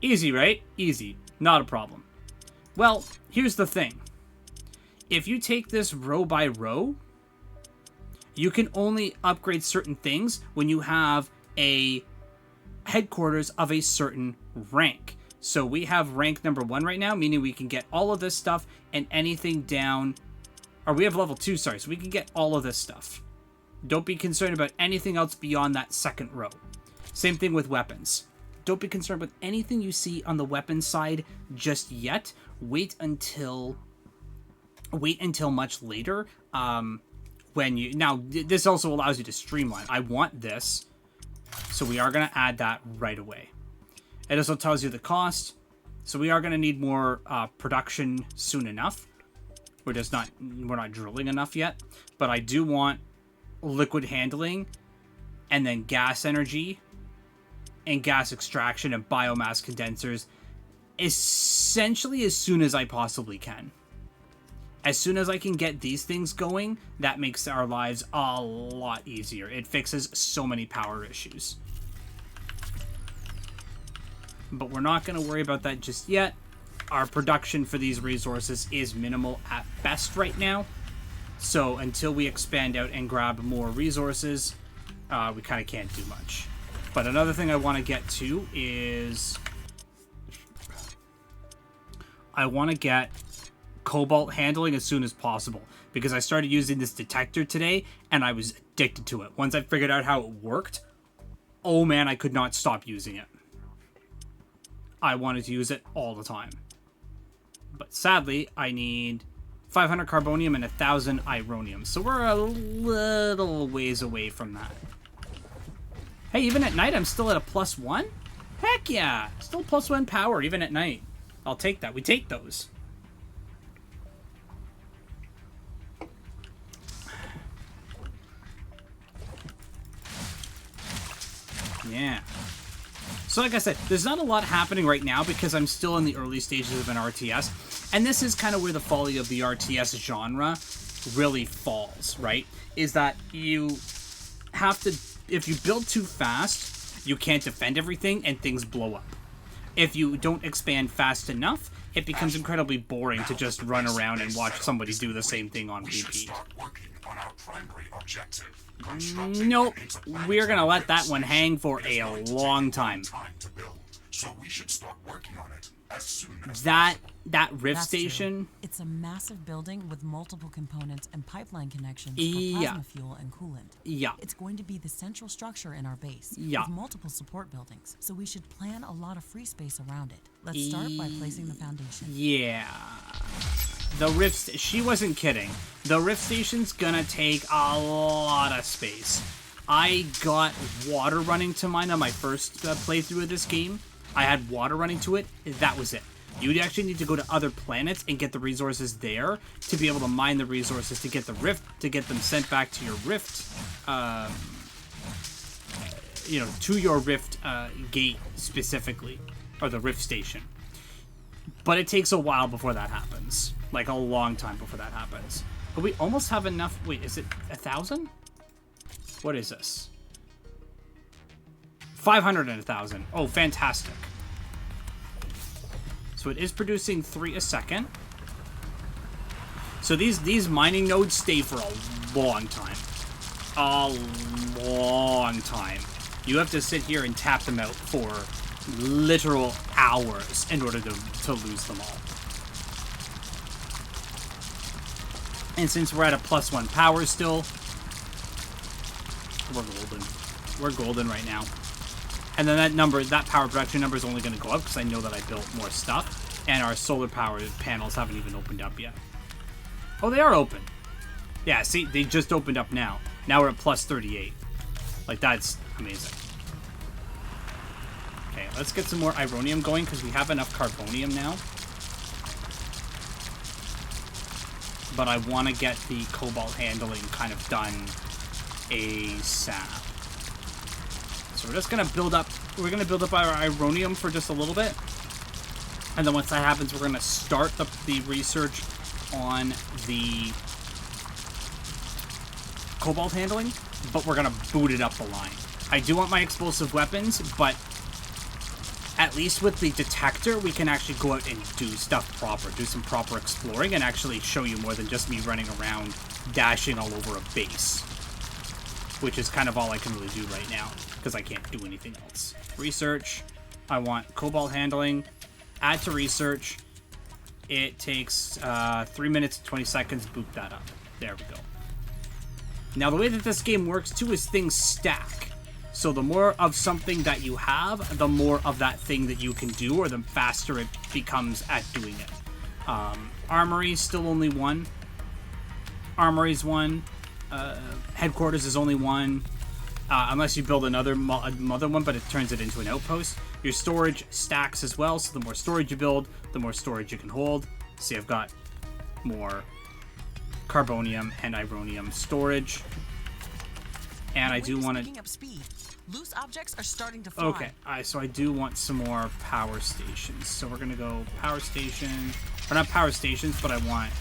Easy, right? Easy. Not a problem. Well, here's the thing. If you take this row by row, you can only upgrade certain things when you have a headquarters of a certain rank. So we have rank number 1 right now, meaning we can get all of this stuff and anything down... Or we have level 2, sorry, so we can get all of this stuff. Don't be concerned about anything else beyond that second row. Same thing with weapons. Don't be concerned with anything you see on the weapons side just yet. Wait until much later. When you... Now, this also allows you to streamline. I want this, so we are going to add that right away. It also tells you the cost, so we are going to need more production soon enough. We're not drilling enough yet, but I do want liquid handling, and then gas energy, and gas extraction and biomass condensers, essentially as soon as I possibly can. As soon as I can get these things going, that makes our lives a lot easier. It fixes so many power issues. But we're not going to worry about that just yet. Our production for these resources is minimal at best right now. So until we expand out and grab more resources, we kind of can't do much. But another thing I want to get to is... I want to get cobalt handling as soon as possible, because I started using this detector today and I was addicted to it. Once I figured out how it worked, oh man, I could not stop using it. I wanted to use it all the time. But sadly, I need 500 carbonium and 1,000 ironium. So we're a little ways away from that. Hey, even at night, I'm still at a +1? Heck yeah! Still +1 power, even at night. I'll take that. We take those. Yeah. So like I said, there's not a lot happening right now because I'm still in the early stages of an RTS. And this is kind of where the folly of the RTS genre really falls, right? Is that you have to, if you build too fast, you can't defend everything and things blow up. If you don't expand fast enough, it becomes incredibly boring to just run around and watch somebody do the same thing on repeat. Nope, we're gonna let that one hang for a long time. So we should start working on it as soon as That rift That's station. true. It's a massive building with multiple components and pipeline connections for Yeah. plasma fuel and coolant. Yeah. It's going to be the central structure in our base Yeah. with multiple support buildings, so we should plan a lot of free space around it. Let's start by placing the foundation. Yeah. The rift, she wasn't kidding. The rift station's gonna take a lot of space. I got water running to mine on my first playthrough of this game. I had water running to it. That was it. You actually need to go to other planets and get the resources there to be able to mine the resources to get the rift, to get them sent back to your rift, you know, to your rift gate specifically, or the rift station. But it takes a while before that happens. Like a long time before that happens. But we almost have enough. Wait, is it 1,000? What is this? 500 and 1,000. Oh, fantastic. So it is producing 3 a second. So these mining nodes stay for a long time. A long time. You have to sit here and tap them out for literal hours in order to lose them all. And since we're at a +1 power still, we're golden. We're golden right now. And then that power production number is only going to go up because I know that I built more stuff. And our solar power panels haven't even opened up yet. Oh, they are open. Yeah, see, they just opened up now. Now we're at +38. Like, that's amazing. Okay, let's get some more ironium going because we have enough carbonium now. But I want to get the cobalt handling kind of done ASAP. So we're just going to build up, our ironium for just a little bit. And then once that happens, we're going to start the research on the cobalt handling, but we're going to boot it up the line. I do want my explosive weapons, but at least with the detector, we can actually go out and do stuff proper, do some proper exploring, and actually show you more than just me running around, dashing all over a base. Which is kind of all I can really do right now, because I can't do anything else. Research. I want cobalt handling. Add to research. It takes 3 minutes and 20 seconds. Boot that up. There we go. Now, the way that this game works, too, is things stack. So the more of something that you have, the more of that thing that you can do, or the faster it becomes at doing it. Armory's still only 1. Armory's 1. Headquarters is only 1. Unless you build another one, but it turns it into an outpost. Your storage stacks as well, so the more storage you build, the more storage you can hold. See, I've got more carbonium and ironium storage. And I do want to... Loose objects are starting to fly. Okay, so I do want some more power stations. So we're going to go power station... Or not power stations, but I want...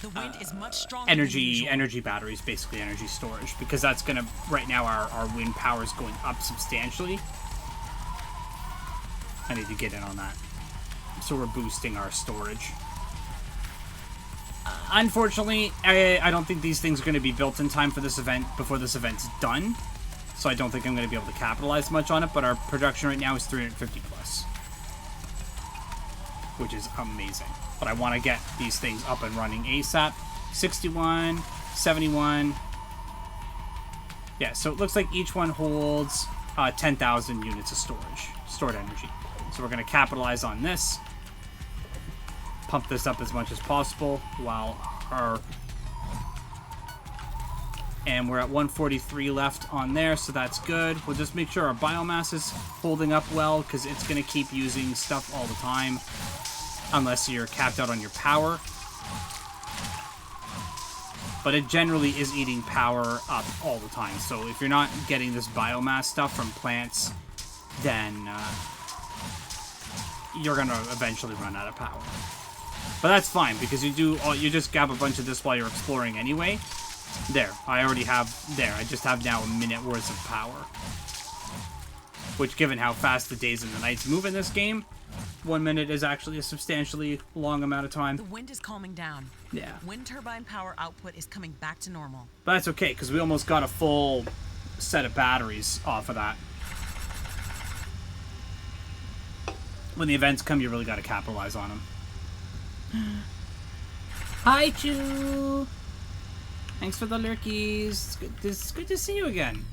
The wind is much stronger energy batteries, basically energy storage, because that's gonna, right now our wind power is going up substantially. I need to get in on that. So we're boosting our storage. Unfortunately, I don't think these things are going to be built in time for this event, before this event's done. So I don't think I'm going to be able to capitalize much on it, but our production right now is 350 plus. Which is amazing. But I want to get these things up and running ASAP. 61, 71. Yeah, so it looks like each one holds 10,000 units of stored energy. So we're going to capitalize on this. Pump this up as much as possible while and we're at 143 left on there, so that's good. We'll just make sure our biomass is holding up well, because it's going to keep using stuff all the time. Unless you're capped out on your power. but it generally is eating power up all the time. So if you're not getting this biomass stuff from plants, then you're gonna eventually run out of power. But that's fine, because you just grab a bunch of this while you're exploring anyway. There, I already have, I just have now a minute worth of power. Which, given how fast the days and the nights move in this game, 1 minute is actually a substantially long amount of time. The wind is calming down. Yeah. Wind turbine power output is coming back to normal. But that's okay, because we almost got a full set of batteries off of that. When the events come, you really got to capitalize on them. Hi, Chu! Thanks for the lurkies. It's good to see you again.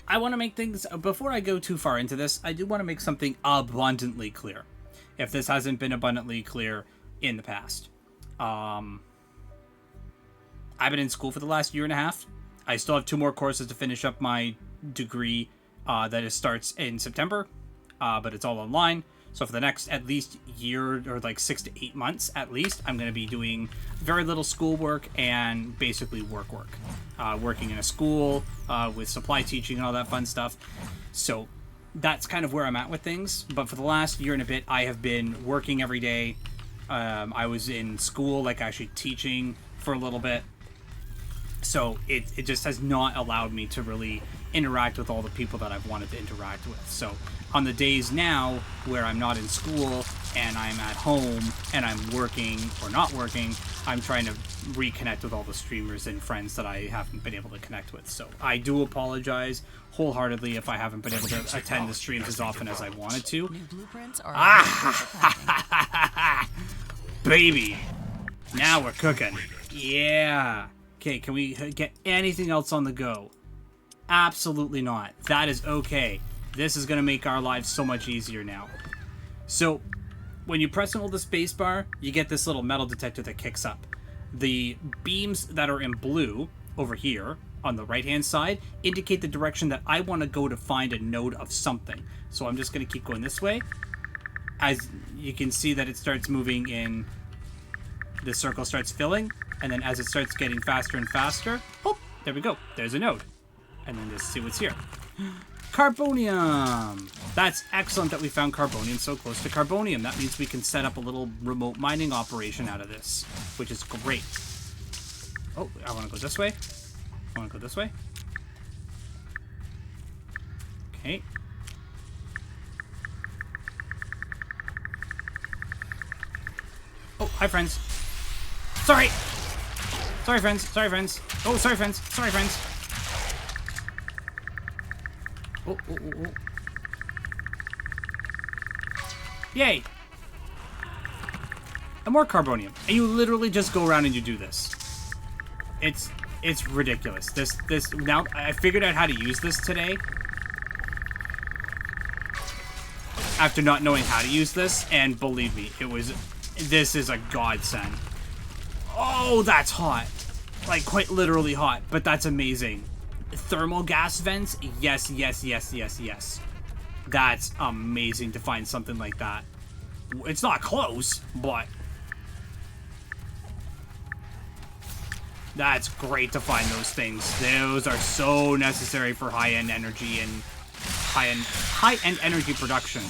I want to make things, before I go too far into this, I do want to make something abundantly clear. If this hasn't been abundantly clear in the past. I've been in school for the last year and a half. I still have 2 more courses to finish up my degree that starts in September, but it's all online. So for the next at least year, or like 6 to 8 months at least, I'm going to be doing very little schoolwork and basically work. Working in a school with supply teaching and all that fun stuff. So that's kind of where I'm at with things. But for the last year and a bit, I have been working every day. I was in school, like actually teaching for a little bit. So it just has not allowed me to really interact with all the people that I've wanted to interact with. So on the days now where I'm not in school and I'm at home and I'm working or not working, I'm trying to reconnect with all the streamers and friends that I haven't been able to connect with. So I do apologize wholeheartedly if I haven't been able to attend the streams as often as I wanted to. New blueprints are Baby! Now we're cooking. Yeah! Okay, can we get anything else on the go? Absolutely not. That is okay. This is going to make our lives so much easier now. So, when you press and hold the spacebar, you get this little metal detector that kicks up. The beams that are in blue over here on the right-hand side indicate the direction that I want to go to find a node of something. So I'm just going to keep going this way. As you can see that it starts moving in, the circle starts filling, and then as it starts getting faster and faster, oh, there we go. There's a node. And then let's see what's here. Carbonium! That's excellent that we found carbonium so close to carbonium. That means we can set up a little remote mining operation out of this, which is great. Oh, I want to go this way. I want to go this way. Okay. Oh, hi, friends. Sorry! Sorry, friends. Sorry, friends. Oh, sorry, friends. Sorry, friends. Oh. Yay! And more carbonium. And you literally just go around and you do this. It's ridiculous. This now I figured out how to use this today. After not knowing how to use this, and believe me, this is a godsend. Oh, that's hot. Like quite literally hot, but that's amazing. Thermal gas vents? Yes. That's amazing to find something like that. It's not close, but that's great to find those things. Those are so necessary for high-end energy and high-end energy production.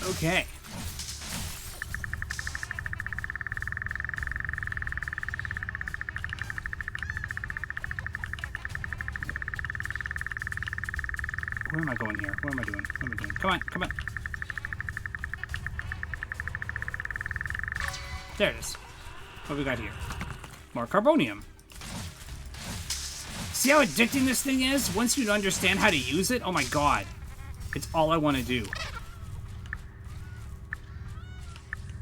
Okay. Where am I going here? What am I doing? Come on. There it is. What we got here? More carbonium. See how addicting this thing is? Once you understand how to use it, oh my god. It's all I want to do.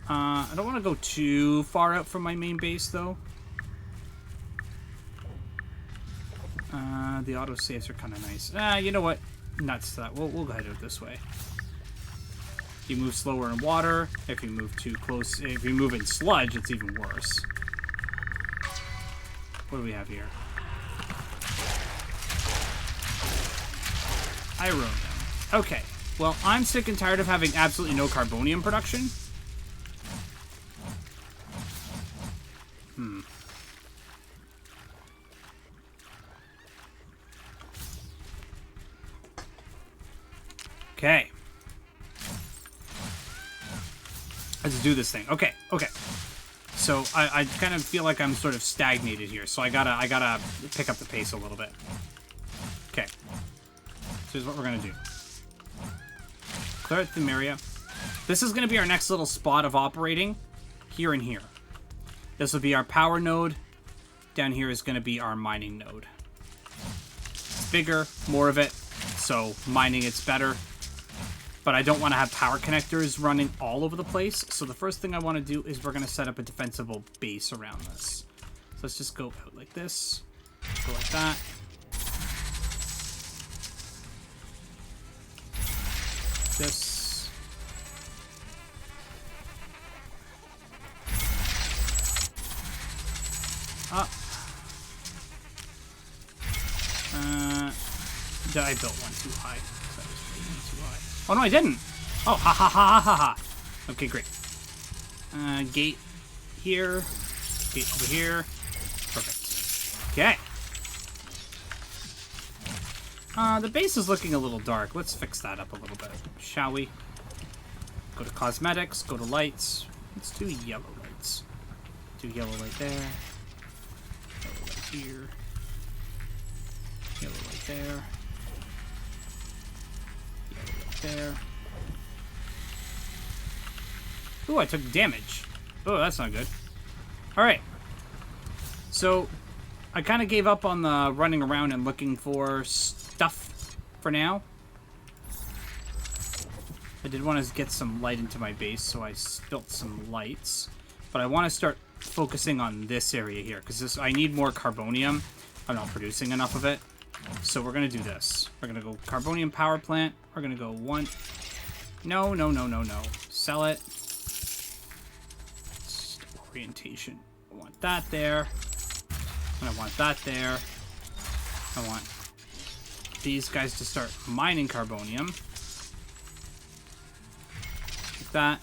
I don't want to go too far out from my main base, though. The autosaves are kind of nice. You know what? Nuts to that. We'll go ahead out this way. You move slower in water. If you move too close, if you move in sludge, it's even worse. What do we have here? I ruined them. Okay. Well, I'm sick and tired of having absolutely no carbonium production. Okay. Let's do this thing. Okay, okay. So I kind of feel like I'm sort of stagnated here, so I gotta pick up the pace a little bit. Okay. So here's what we're gonna do. Clear out the area. This is gonna be our next little spot of operating, here and here. This will be our power node. Down here is gonna be our mining node. It's bigger, more of it, so mining it's better. But I don't want to have power connectors running all over the place. So the first thing I want to do is we're going to set up a defensible base around this. So let's just go out like this. Go like that. This. Up. I built one too high. That was too high. Oh, no, I didn't. Oh, ha, ha, ha, ha, ha, ha. Okay, great. Gate here. Gate over here. Perfect. Okay. The base is looking a little dark. Let's fix that up a little bit, shall we? Go to cosmetics, go to lights. Let's do yellow lights. Do yellow light there. Yellow light here. Yellow light there. There. Ooh, I took damage. Oh, that's not good. Alright. So, I kind of gave up on the running around and looking for stuff for now. I did want to get some light into my base, so I built some lights. But I want to start focusing on this area here, because I need more carbonium. I'm not producing enough of it. So we're going to do this. We're going to go carbonium power plant. We're going to go one. No, no, no, no, no. Sell it. Orientation. I want that there. And I want that there. I want these guys to start mining carbonium. Like that.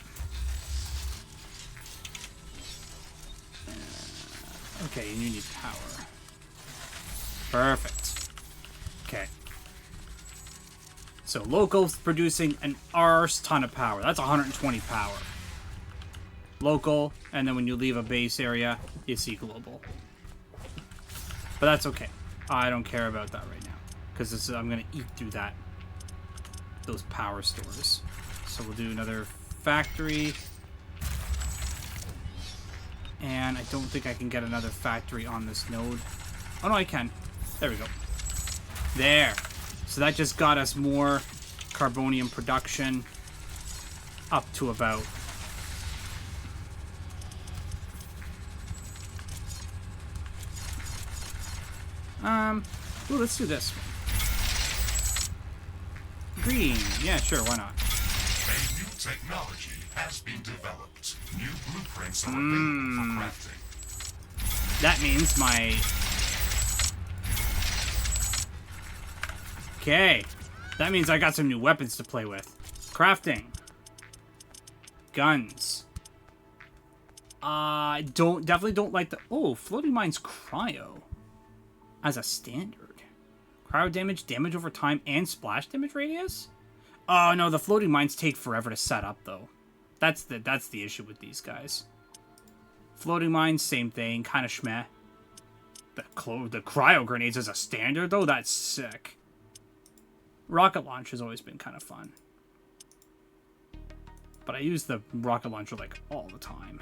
Okay, and you need power. Perfect. Okay. So local's producing an arse ton of power. That's 120 power. Local, and then when you leave a base area, you see global. But that's okay. I don't care about that right now, because I'm gonna eat through those power stores. So we'll do another factory. And I don't think I can get another factory on this node. Oh no, I can. There we go. There. So that just got us more carbonium production up to about ooh, let's do this one. Green. Yeah, sure, why not? A new technology has been developed. New blueprints are available for crafting. That means my... Okay. That means I got some new weapons to play with. Crafting. Guns. I definitely don't like the... Oh, floating mines cryo. As a standard. Cryo damage, damage over time, and splash damage radius? Oh, no, the floating mines take forever to set up, though. That's the issue with these guys. Floating mines, same thing, kind of schmeh. The cryo grenades as a standard, though, that's sick. Rocket launch has always been kind of fun. But I use the rocket launcher, like, all the time.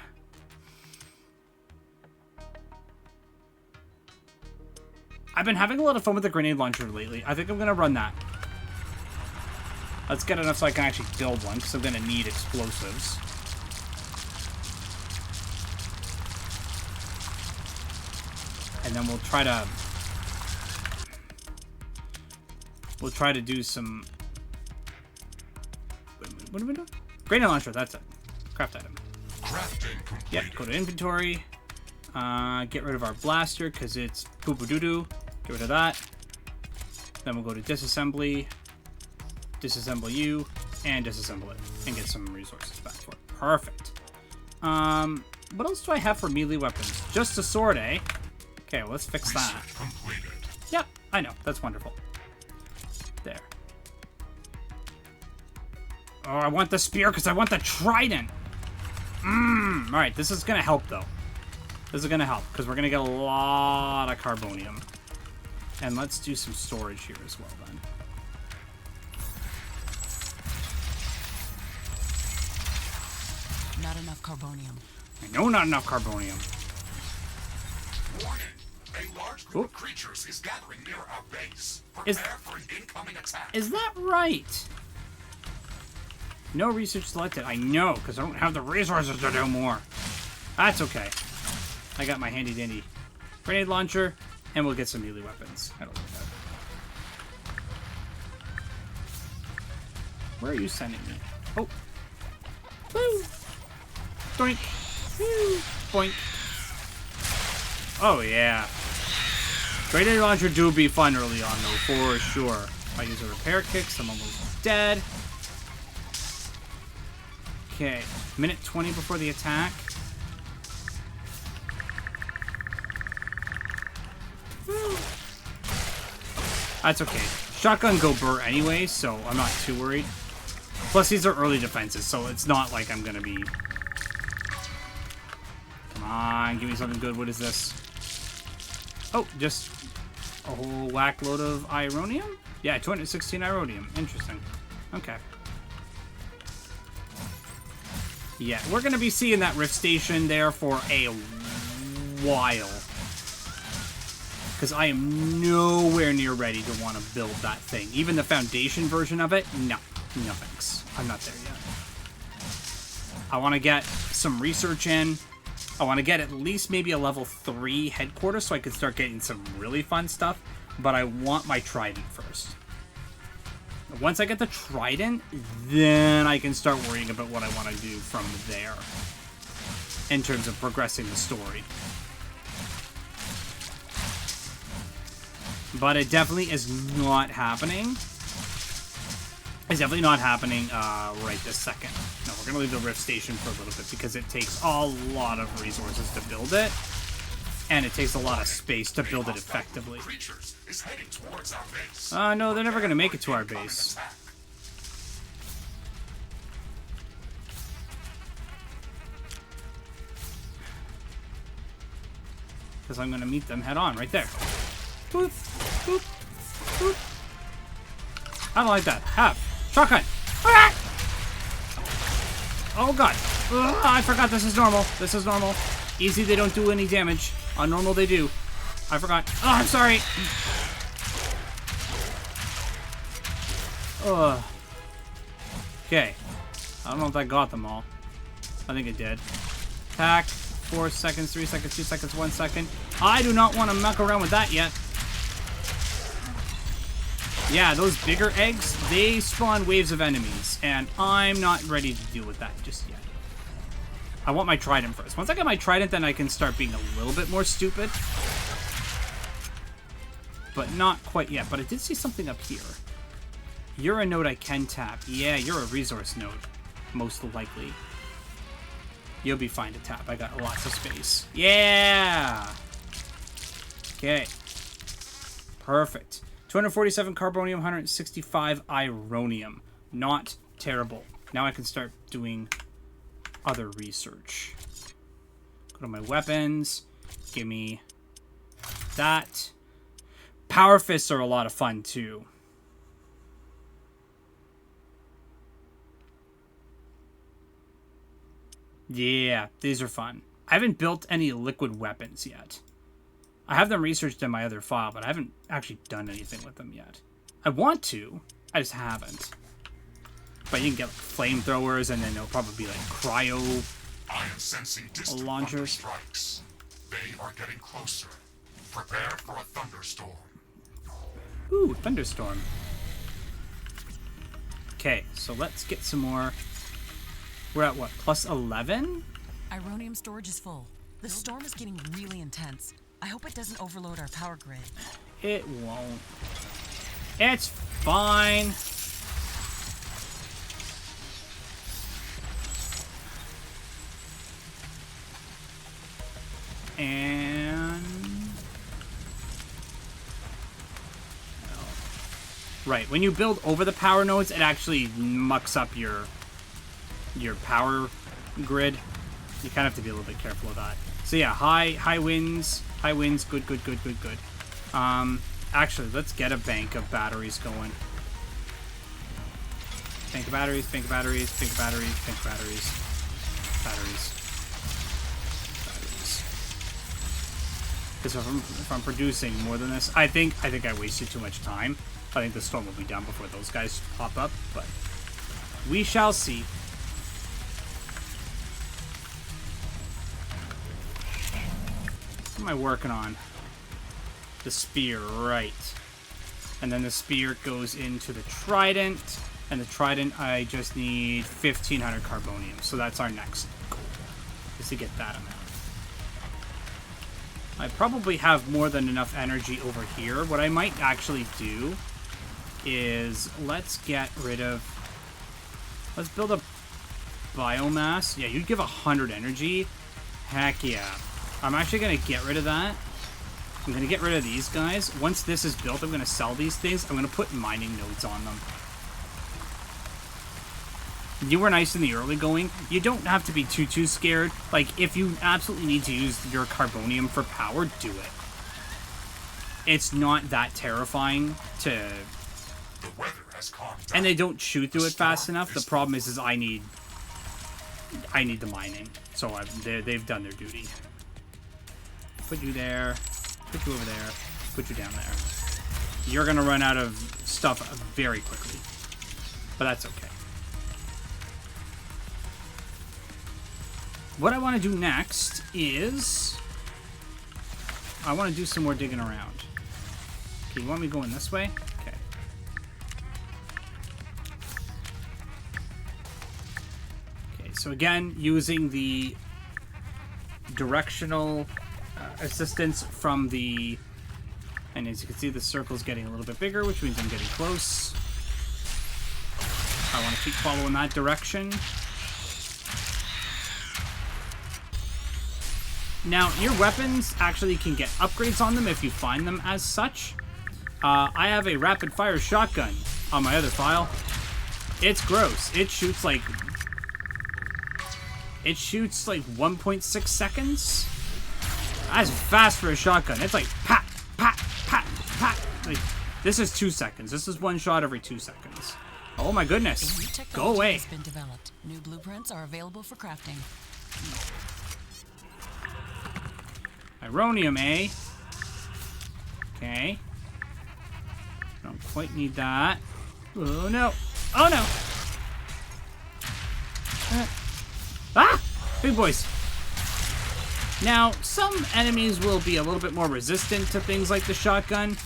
I've been having a lot of fun with the grenade launcher lately. I think I'm going to run that. Let's get enough so I can actually build one, because I'm going to need explosives. And then we'll try to do some... What are we doing? Grenade launcher, that's it. Craft item. Crafting completed. Yep, go to inventory. Get rid of our blaster, because it's poo-poo-doo-doo. Get rid of that. Then we'll go to disassembly. Disassemble you. And disassemble it. And get some resources back for it. Perfect. What else do I have for melee weapons? Just a sword, eh? Okay, well, let's fix that. Research completed. Yep, I know. That's wonderful. There. Oh, I want the spear because I want the trident. Alright, this is going to help, though. This is going to help because we're going to get a lot of carbonium. And let's do some storage here as well, then. Not enough carbonium. I know not enough carbonium. Warning! A large group of creatures is gathering near our base. Prepare for an incoming attack. Is that right? No research selected. I know, because I don't have the resources to do more. That's okay. I got my handy dandy grenade launcher, and we'll get some melee weapons. I don't like that. Where are you sending me? Oh. Woo! Doink. Woo! Boink. Oh, yeah. Grenade launcher do be fun early on, though, for sure. If I use a repair kicks, I'm almost dead. Okay, minute 20 before the attack. That's okay. Shotgun go burr anyway, so I'm not too worried. Plus, these are early defenses, so it's not like I'm gonna be... Come on, give me something good. What is this? Oh, just a whole whack load of ironium? Yeah, 216 ironium. Interesting. Okay. Yeah, we're going to be seeing that rift station there for a while. Because I am nowhere near ready to want to build that thing. Even the foundation version of it, no. No thanks. I'm not there yet. I want to get some research in. I want to get at least maybe a level 3 headquarters so I can start getting some really fun stuff. But I want my trident first. Once I get the trident, then I can start worrying about what I want to do from there. In terms of progressing the story. But it definitely is not happening. It's definitely not happening right this second. No, we're going to leave the rift station for a little bit because it takes a lot of resources to build it. And it takes a lot of space to build it effectively. No, they're never going to make it to our base. Because I'm going to meet them head on right there. Boop, boop, boop. I don't like that. Have. Shotgun. Ah! Oh, God. Ugh, I forgot this is normal. This is normal. Easy, they don't do any damage. On normal, they do. I forgot. Oh, I'm sorry. Ugh. Okay. I don't know if that got them all. I think it did. Attack. 4 seconds, 3 seconds, 2 seconds, 1 second. I do not want to muck around with that yet. Yeah, those bigger eggs, they spawn waves of enemies, and I'm not ready to deal with that just yet. I want my trident first. Once I get my trident, then I can start being a little bit more stupid. But not quite yet. But I did see something up here. You're a node I can tap. Yeah, you're a resource node. Most likely. You'll be fine to tap. I got lots of space. Yeah! Okay. Perfect. 247 carbonium, 165 ironium. Not terrible. Now I can start doing other research. Go to my weapons. Give me that. Power fists are a lot of fun too. Yeah, these are fun. I haven't built any liquid weapons yet. I have them researched in my other file, but I haven't actually done anything with them yet. I want to, I just haven't. But you can get like, flamethrowers, and then there'll probably be like cryo I am sensing distant launchers. Strikes. They are getting closer. Prepare for a thunderstorm. Ooh, thunderstorm. Okay, so let's get some more. We're at what, plus 11? Ironium storage is full. The storm is getting really intense. I hope it doesn't overload our power grid. It won't. It's fine. And... Right, when you build over the power nodes, it actually mucks up your power grid. You kind of have to be a little bit careful of that. So yeah, high winds, good. Actually, let's get a bank of batteries going. Bank of batteries. Because if I'm producing more than this, I think I wasted too much time. I think the storm will be done before those guys pop up, but we shall see. What am I working on? The spear, right. And then the spear goes into the trident, and the trident, I just need 1,500 carbonium, so that's our next goal, is to get that amount. I probably have more than enough energy over here. What I might actually do is let's build a biomass. Yeah, you'd give 100 energy. Heck yeah. I'm actually going to get rid of that. I'm going to get rid of these guys. Once this is built, I'm going to sell these things. I'm going to put mining nodes on them. You were nice in the early going. You don't have to be too scared. Like, if you absolutely need to use your carbonium for power, do it. It's not that terrifying to... The weather has calmed down. And they don't shoot through it fast enough. The problem is I need the mining. So they've done their duty. Put you there. Put you over there. Put you down there. You're going to run out of stuff very quickly. But that's okay. What I want to do next is... I want to do some more digging around. Okay, you want me going this way? Okay. Okay, so again, using the directional assistance from the... And as you can see, the circle's getting a little bit bigger, which means I'm getting close. I want to keep following that direction. Now, your weapons actually can get upgrades on them if you find them as such. I have a rapid-fire shotgun on my other file. It's gross. It shoots like 1.6 seconds. That's fast for a shotgun. It's like pat, pat, pat, pat. Like, this is 2 seconds. This is one shot every 2 seconds. Oh my goodness. Go away. Has been developed. New blueprints are available for crafting. Ironium, eh? Okay. Don't quite need that. Oh no. Oh no. Ah! Big boys. Now, some enemies will be a little bit more resistant to things like the shotgun.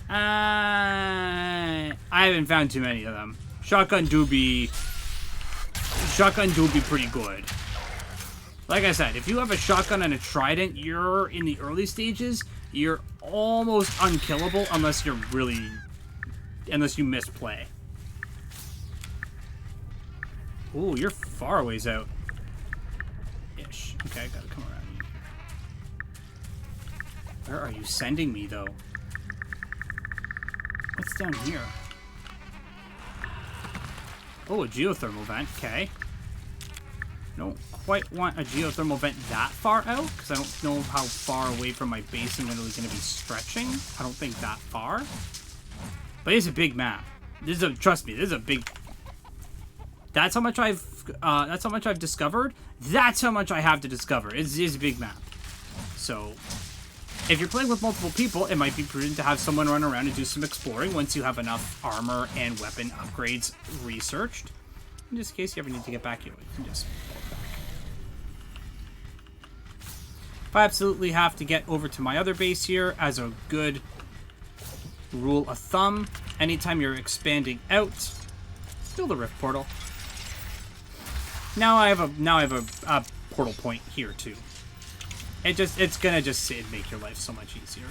I haven't found too many of them. Shotgun do be pretty good. Like I said, if you have a shotgun and a trident, you're in the early stages, you're almost unkillable unless you misplay. Ooh, you're far a ways out. Ish. Okay, I gotta come around you. Where are you sending me, though? What's down here? Oh, a geothermal vent. Okay. Don't quite want a geothermal vent that far out, because I don't know how far away from my base I'm really going to be stretching. I don't think that far. But it's a big map. Trust me, this is a big... That's how much I've discovered. That's how much I have to discover. It is a big map. So, if you're playing with multiple people, it might be prudent to have someone run around and do some exploring once you have enough armor and weapon upgrades researched. In this case, you ever need to get back here, you can just pull it back. If I absolutely have to get over to my other base here, as a good rule of thumb, anytime you're expanding out, build a rift portal. Now I have a portal point here too. It's gonna just make your life so much easier.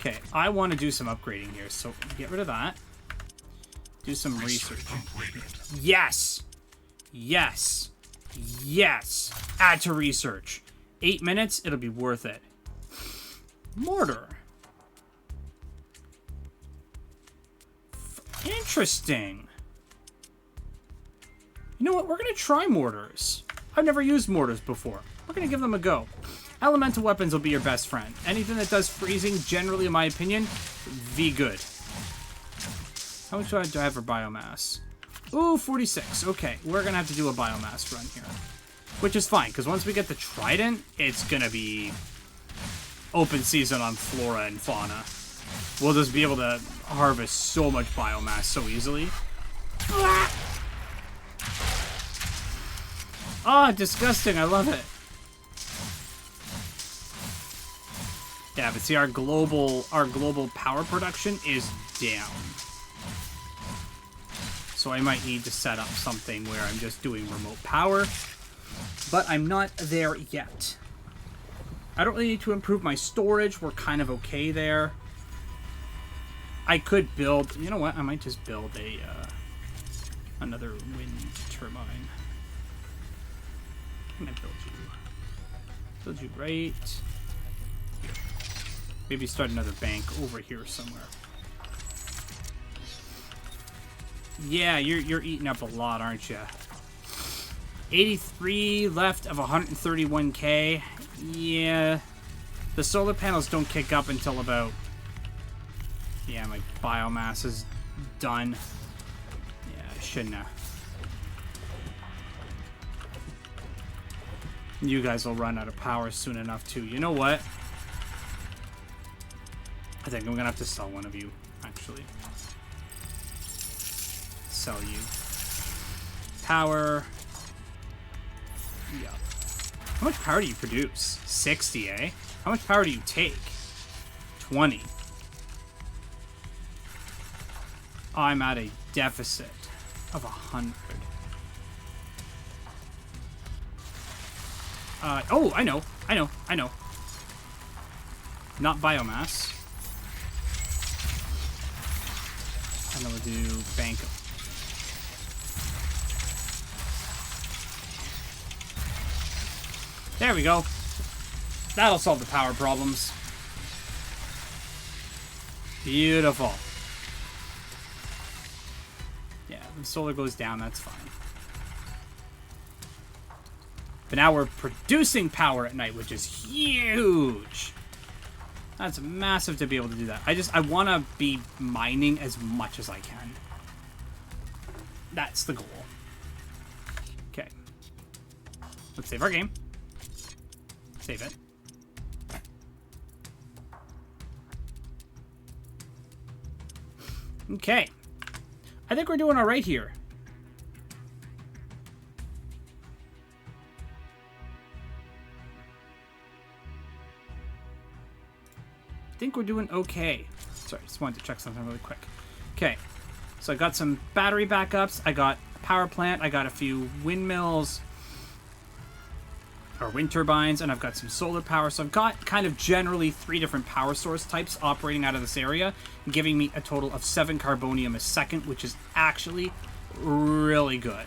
Okay, I want to do some upgrading here, so get rid of that. Do some research. Yes! Yes! Yes! Add to research. 8 minutes, it'll be worth it. Mortar. Interesting. You know what? We're going to try mortars. I've never used mortars before. We're going to give them a go. Elemental weapons will be your best friend. Anything that does freezing, generally, in my opinion, be good. How much do I have for biomass? Ooh, 46. Okay, we're going to have to do a biomass run here. Which is fine, because once we get the trident, it's going to be open season on flora and fauna. We'll just be able to harvest so much biomass so easily. Ah, disgusting. I love it. Yeah, but see, our global power production is down. So I might need to set up something where I'm just doing remote power. But I'm not there yet. I don't really need to improve my storage. We're kind of okay there. I could build... You know what? I might just build a another wind turbine. I'm gonna build you. Build you right here. Maybe start another bank over here somewhere. Yeah, you're eating up a lot, aren't you? 83 left of 131k. Yeah. The solar panels don't kick up until about... Yeah, my biomass is done. Yeah, I shouldn't have. You guys will run out of power soon enough, too. You know what? I think I'm gonna have to sell one of you, actually. Sell you. Power. Yeah. How much power do you produce? 60, eh? How much power do you take? 20. I'm at a deficit of 100. Oh, I know. Not biomass. And then we'll do bank. There we go. That'll solve the power problems. Beautiful. Yeah, the solar goes down, that's fine. But now we're producing power at night, which is huge. That's massive to be able to do that. I want to be mining as much as I can. That's the goal. Okay. Let's save our game. Save it. Okay. I think we're doing all right here. I think we're doing okay. Sorry, just wanted to check something really quick. Okay. So I got some battery backups. I got a power plant. I got a few windmills. Or wind turbines, and I've got some solar power. So I've got kind of generally 3 different power source types operating out of this area, giving me a total of 7 carbonium a second, which is actually really good.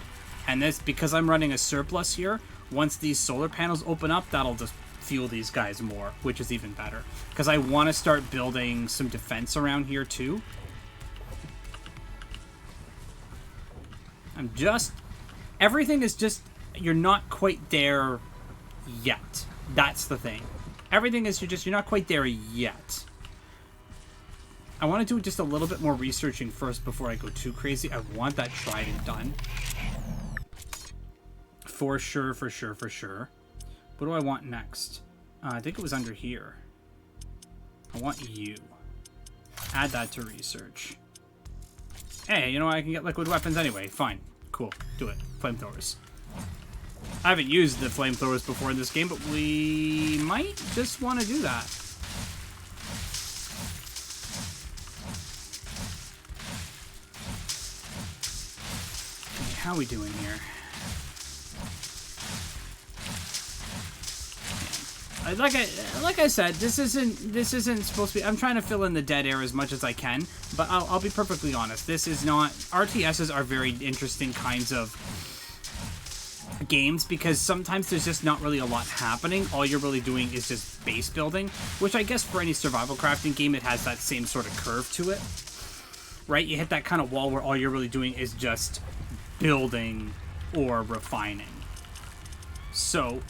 And this, because I'm running a surplus here, once these solar panels open up, that'll just fuel these guys more, which is even better. Because I want to start building some defense around here too. Everything is just, you're not quite there yet. That's the thing. Everything is you're not quite there yet. I want to do just a little bit more researching first before I go too crazy. I want that trident done. For sure. What do I want next? I think it was under here. I want you. Add that to research. Hey, you know what? I can get liquid weapons anyway. Fine. Cool. Do it. Flamethrowers. I haven't used the flamethrowers before in this game, but we might just want to do that. Okay, how are we doing here? Like I said, this isn't supposed to be. I'm trying to fill in the dead air as much as I can, but I'll be perfectly honest. This is not. RTSs are very interesting kinds of games because sometimes there's just not really a lot happening. All you're really doing is just base building, which I guess for any survival crafting game, it has that same sort of curve to it, right? You hit that kind of wall where all you're really doing is just building or refining. So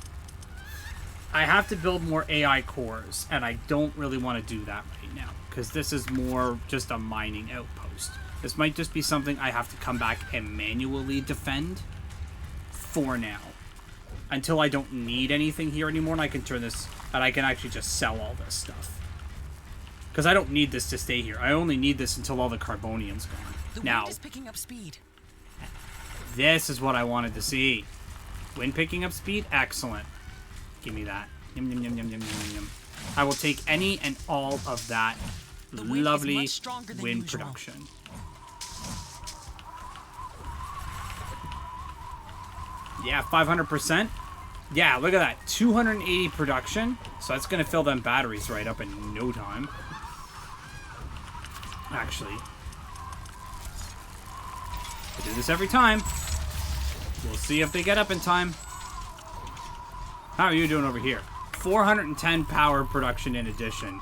I have to build more AI cores, and I don't really want to do that right now because this is more just a mining outpost. This might just be something I have to come back and manually defend for now, until I don't need anything here anymore, and I can turn this, and I can actually just sell all this stuff. Because I don't need this to stay here. I only need this until all the carbonium's gone. The now, wind is picking up speed. this is what I wanted to see. Wind picking up speed? Excellent. Give me that. Yum, yum, yum, yum, yum, yum, yum. I will take any and all of that lovely wind production. Yeah, 500%. Yeah, look at that. 280 production. So that's going to fill them batteries right up in no time. Actually, I do this every time. We'll see if they get up in time. How are you doing over here? 410 power production in addition.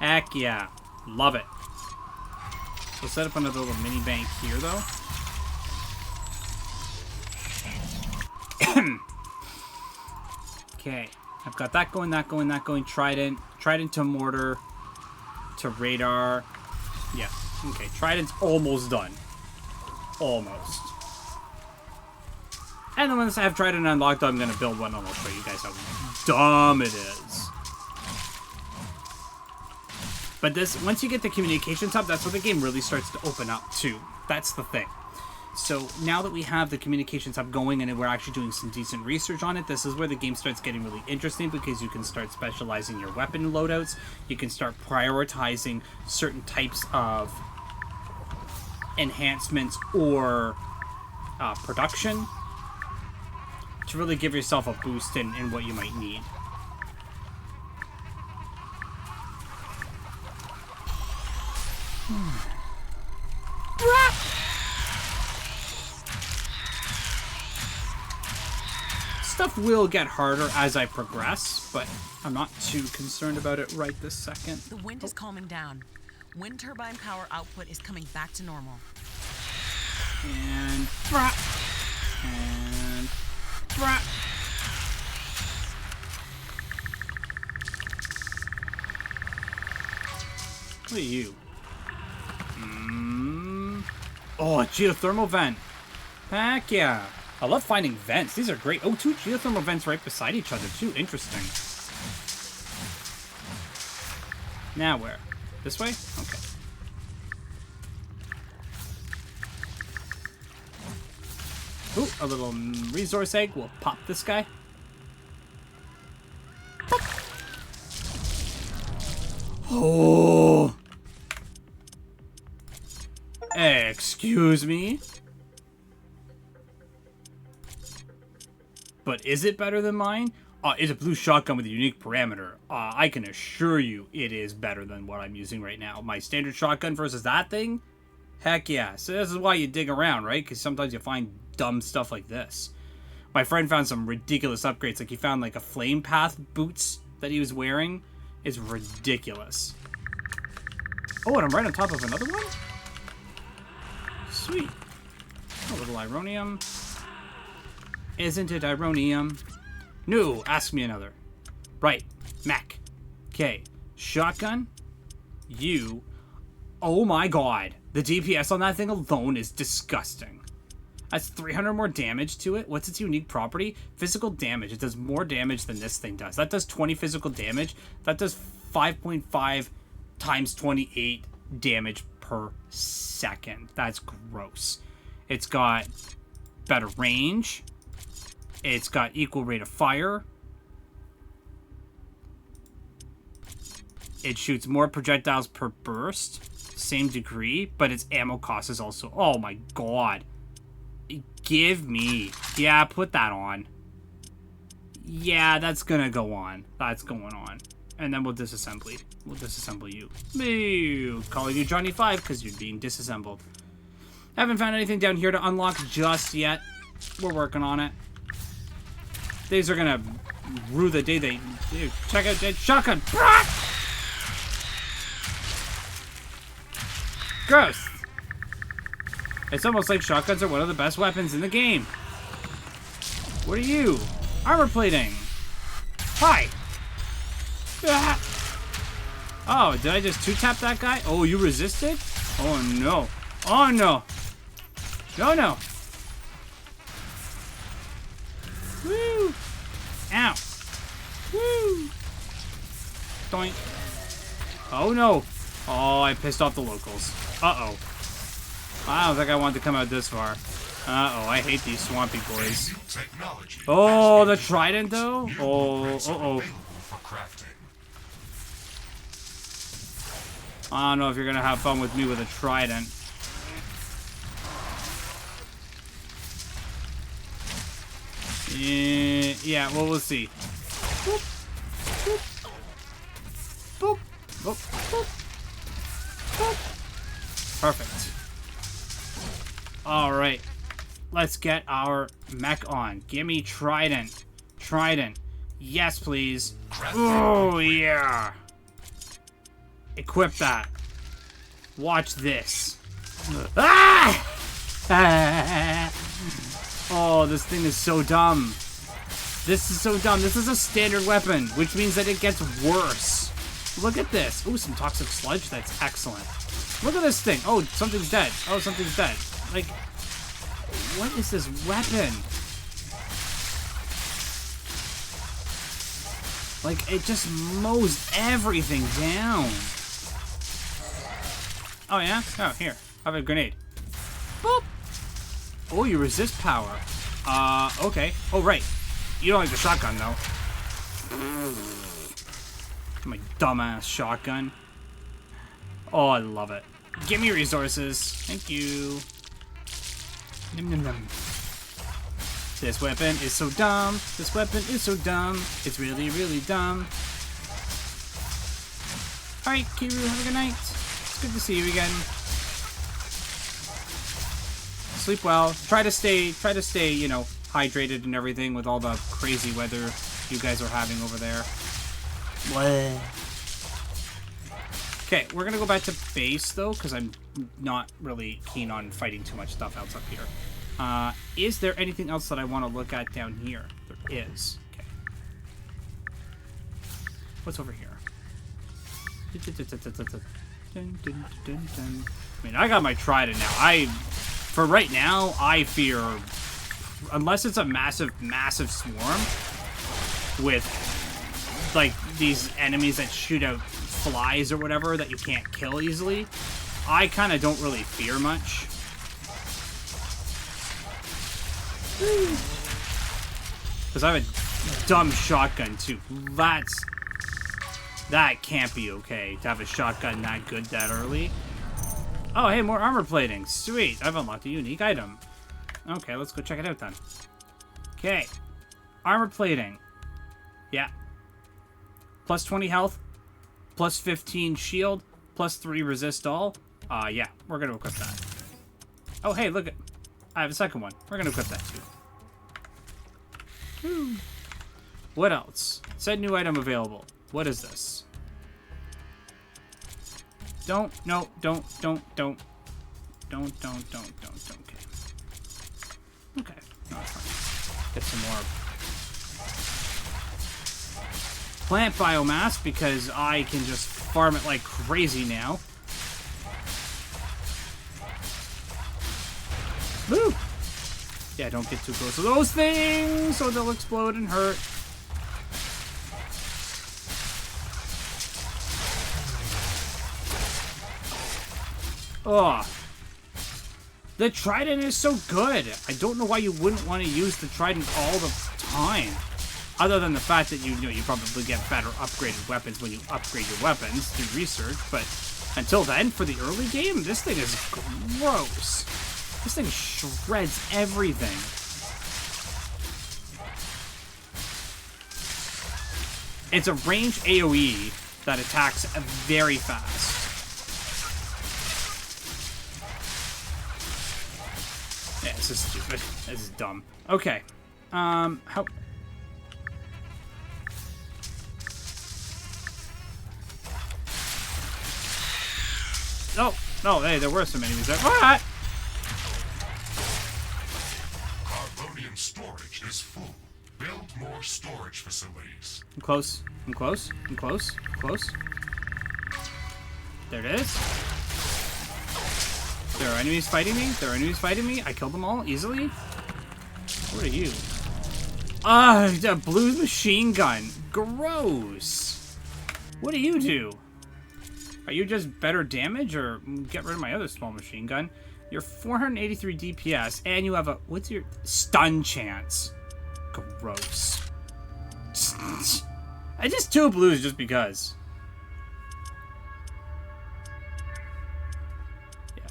Heck yeah. Love it. So set up another little mini bank here, though. Okay, I've got that going, that going, that going. Trident to mortar, to radar. Yeah, okay, Trident's almost done. Almost. And then once I have Trident unlocked, I'm going to build one, and I'll show you guys how dumb it is. But this, once you get the communications hub, that's where the game really starts to open up, too. That's the thing. So now that we have the communications hub going and we're actually doing some decent research on it, this is where the game starts getting really interesting because you can start specializing your weapon loadouts. You can start prioritizing certain types of enhancements or production to really give yourself a boost in what you might need. Stuff will get harder as I progress, but I'm not too concerned about it right this second. The wind is calming down. Wind turbine power output is coming back to normal. And look at you. Oh, a geothermal vent. Heck yeah. I love finding vents. These are great. Oh, 2 geothermal vents right beside each other, too. Interesting. Now where? This way? Okay. Ooh, a little resource egg. We'll pop this guy. Pop. Oh. Excuse me? But is it better than mine? It's a blue shotgun with a unique parameter. I can assure you it is better than what I'm using right now. My standard shotgun versus that thing? Heck yeah. So this is why you dig around, right? Because sometimes you find dumb stuff like this. My friend found some ridiculous upgrades. Like he found like a flame path boots that he was wearing. It's ridiculous. Oh, and I'm right on top of another one? Sweet. A little ironium. Isn't it ironium? No, ask me another. Right, mech. Okay, shotgun. You. Oh my god. The DPS on that thing alone is disgusting. That's 300 more damage to it. What's its unique property? Physical damage. It does more damage than this thing does. That does 20 physical damage. That does 5.5 times 28 damage per second. That's gross. It's got better range. It's got equal rate of fire. It shoots more projectiles per burst. Same degree, but its ammo cost is also... Oh my god. Give me... Yeah, put that on. Yeah, that's gonna go on. That's going on. And then we'll disassemble. We'll disassemble you. Boo! Calling you Johnny 5 because you're being disassembled. Haven't found anything down here to unlock just yet. We're working on it. These are gonna rue the day they... Dude, check out that shotgun. Gross. It's almost like shotguns are one of the best weapons in the game. What are you? Armor plating. Hi. Ah. Oh, did I just two-tap that guy? Oh, you resisted? Oh, no. Oh, no. No, no. Woo. Ow. Woo. Doink. Oh, no. Oh, I pissed off the locals. Uh-oh. I don't think I want to come out this far. Uh-oh, I hate these swampy boys. Oh, the trident, though? Oh, uh-oh. I don't know if you're gonna have fun with me with a trident. Yeah, well, we'll see. Boop. Boop. Boop. Boop. Boop. Boop. Perfect. Alright. Let's get our mech on. Gimme trident. Trident. Yes, please. Oh, yeah. Equip that. Watch this. Ah! Oh, this thing is so dumb. This is so dumb. This is a standard weapon, which means that it gets worse. Look at this. Ooh, some toxic sludge. That's excellent. Look at this thing. Oh, something's dead. Oh, something's dead. Like, what is this weapon? Like, it just mows everything down. Oh, yeah? Oh, here. I have a grenade. Boop. Oh, you resist power. Okay. Oh, right. You don't like the shotgun, though. My dumbass shotgun. Oh, I love it. Give me resources. Thank you. Nom, nom, nom. This weapon is so dumb. This weapon is so dumb. It's really, really dumb. Alright, Kiru, have a good night. It's good to see you again. Sleep well. Try to stay, you know, hydrated and everything with all the crazy weather you guys are having over there. What? Okay, we're gonna go back to base though, because I'm not really keen on fighting too much stuff else up here. Is there anything else that I want to look at down here? There is. Okay. What's over here? I mean, I got my trident now. For right now, I fear, unless it's a massive, massive swarm with, like, these enemies that shoot out flies or whatever that you can't kill easily, I kind of don't really fear much. Because I have a dumb shotgun, too. That can't be okay, to have a shotgun that good that early. Oh, hey, more armor plating. Sweet. I've unlocked a unique item. Okay, let's go check it out then. Okay. Armor plating. Yeah. Plus 20 health. Plus 15 shield. Plus 3 resist all. Yeah. We're going to equip that. Oh, hey, look at... I have a second one. We're going to equip that too. Woo. What else? Said new item available. What is this? Don't. Okay. Okay. No, it's fine. Get some more plant biomass because I can just farm it like crazy now. Woo! Yeah, don't get too close to those things or they'll explode and hurt. Oh, the trident is so good. I don't know why you wouldn't want to use the trident all the time. Other than the fact that you probably get better upgraded weapons when you upgrade your weapons through research. But until then, for the early game, this thing is gross. This thing shreds everything. It's a range AoE that attacks very fast. This is stupid. This is dumb. Okay. How... Oh, no, hey, there were some enemies there. What? Carbonium storage is full. Build more storage facilities. I'm close. I'm close. I'm close. I'm close. There it is. There are enemies fighting me. There are enemies fighting me. I killed them all easily. What are you? Ah, a blue machine gun. Gross. What do you do? Are you just better damage, or get rid of my other small machine gun? You're 483 DPS, and you have a... What's your... Stun chance. Gross. I just 2 blues just because. Yeah.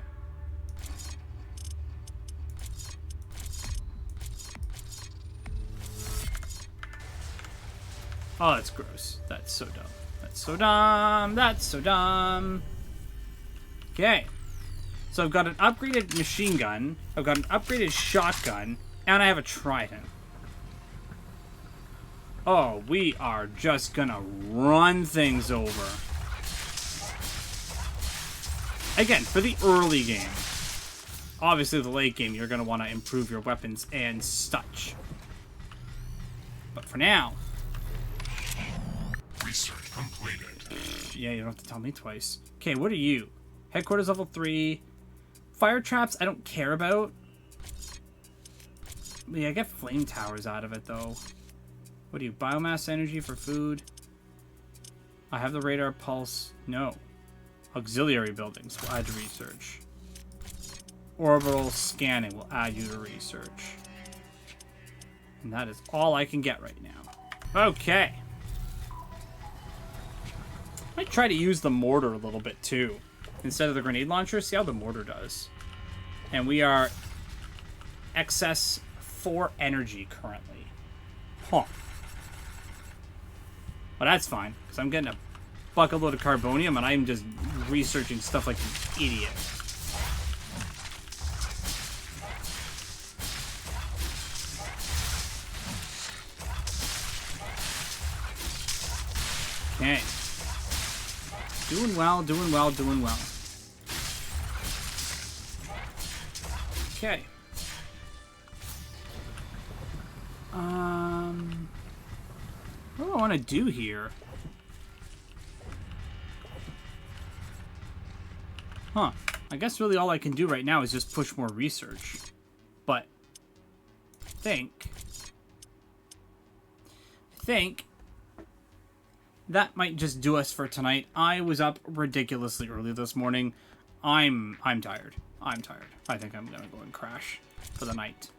Oh, that's gross. That's so dumb. That's so dumb. That's so dumb. Okay. So I've got an upgraded machine gun. I've got an upgraded shotgun. And I have a trident. Oh, we are just gonna run things over. Again, for the early game. Obviously, the late game, you're gonna want to improve your weapons and such. But for now... Research completed. Yeah, you don't have to tell me twice. Okay, what are you? Headquarters level 3. Fire traps, I don't care about. Yeah, I get flame towers out of it, though. What do you? Biomass energy for food. I have the radar pulse. No. Auxiliary buildings will add to research. Orbital scanning will add you to research. And that is all I can get right now. Okay. I might try to use the mortar a little bit too. Instead of the grenade launcher, see how the mortar does. And we are excess 4 energy currently. Huh. Well, that's fine, because I'm getting a bucket load of carbonium and I'm just researching stuff like an idiot. Okay. Doing well, doing well, doing well. Okay. What do I want to do here? Huh. I guess really all I can do right now is just push more research. But I think that might just do us for tonight. I was up ridiculously early this morning. I'm tired. I'm tired. I think I'm gonna go and crash for the night.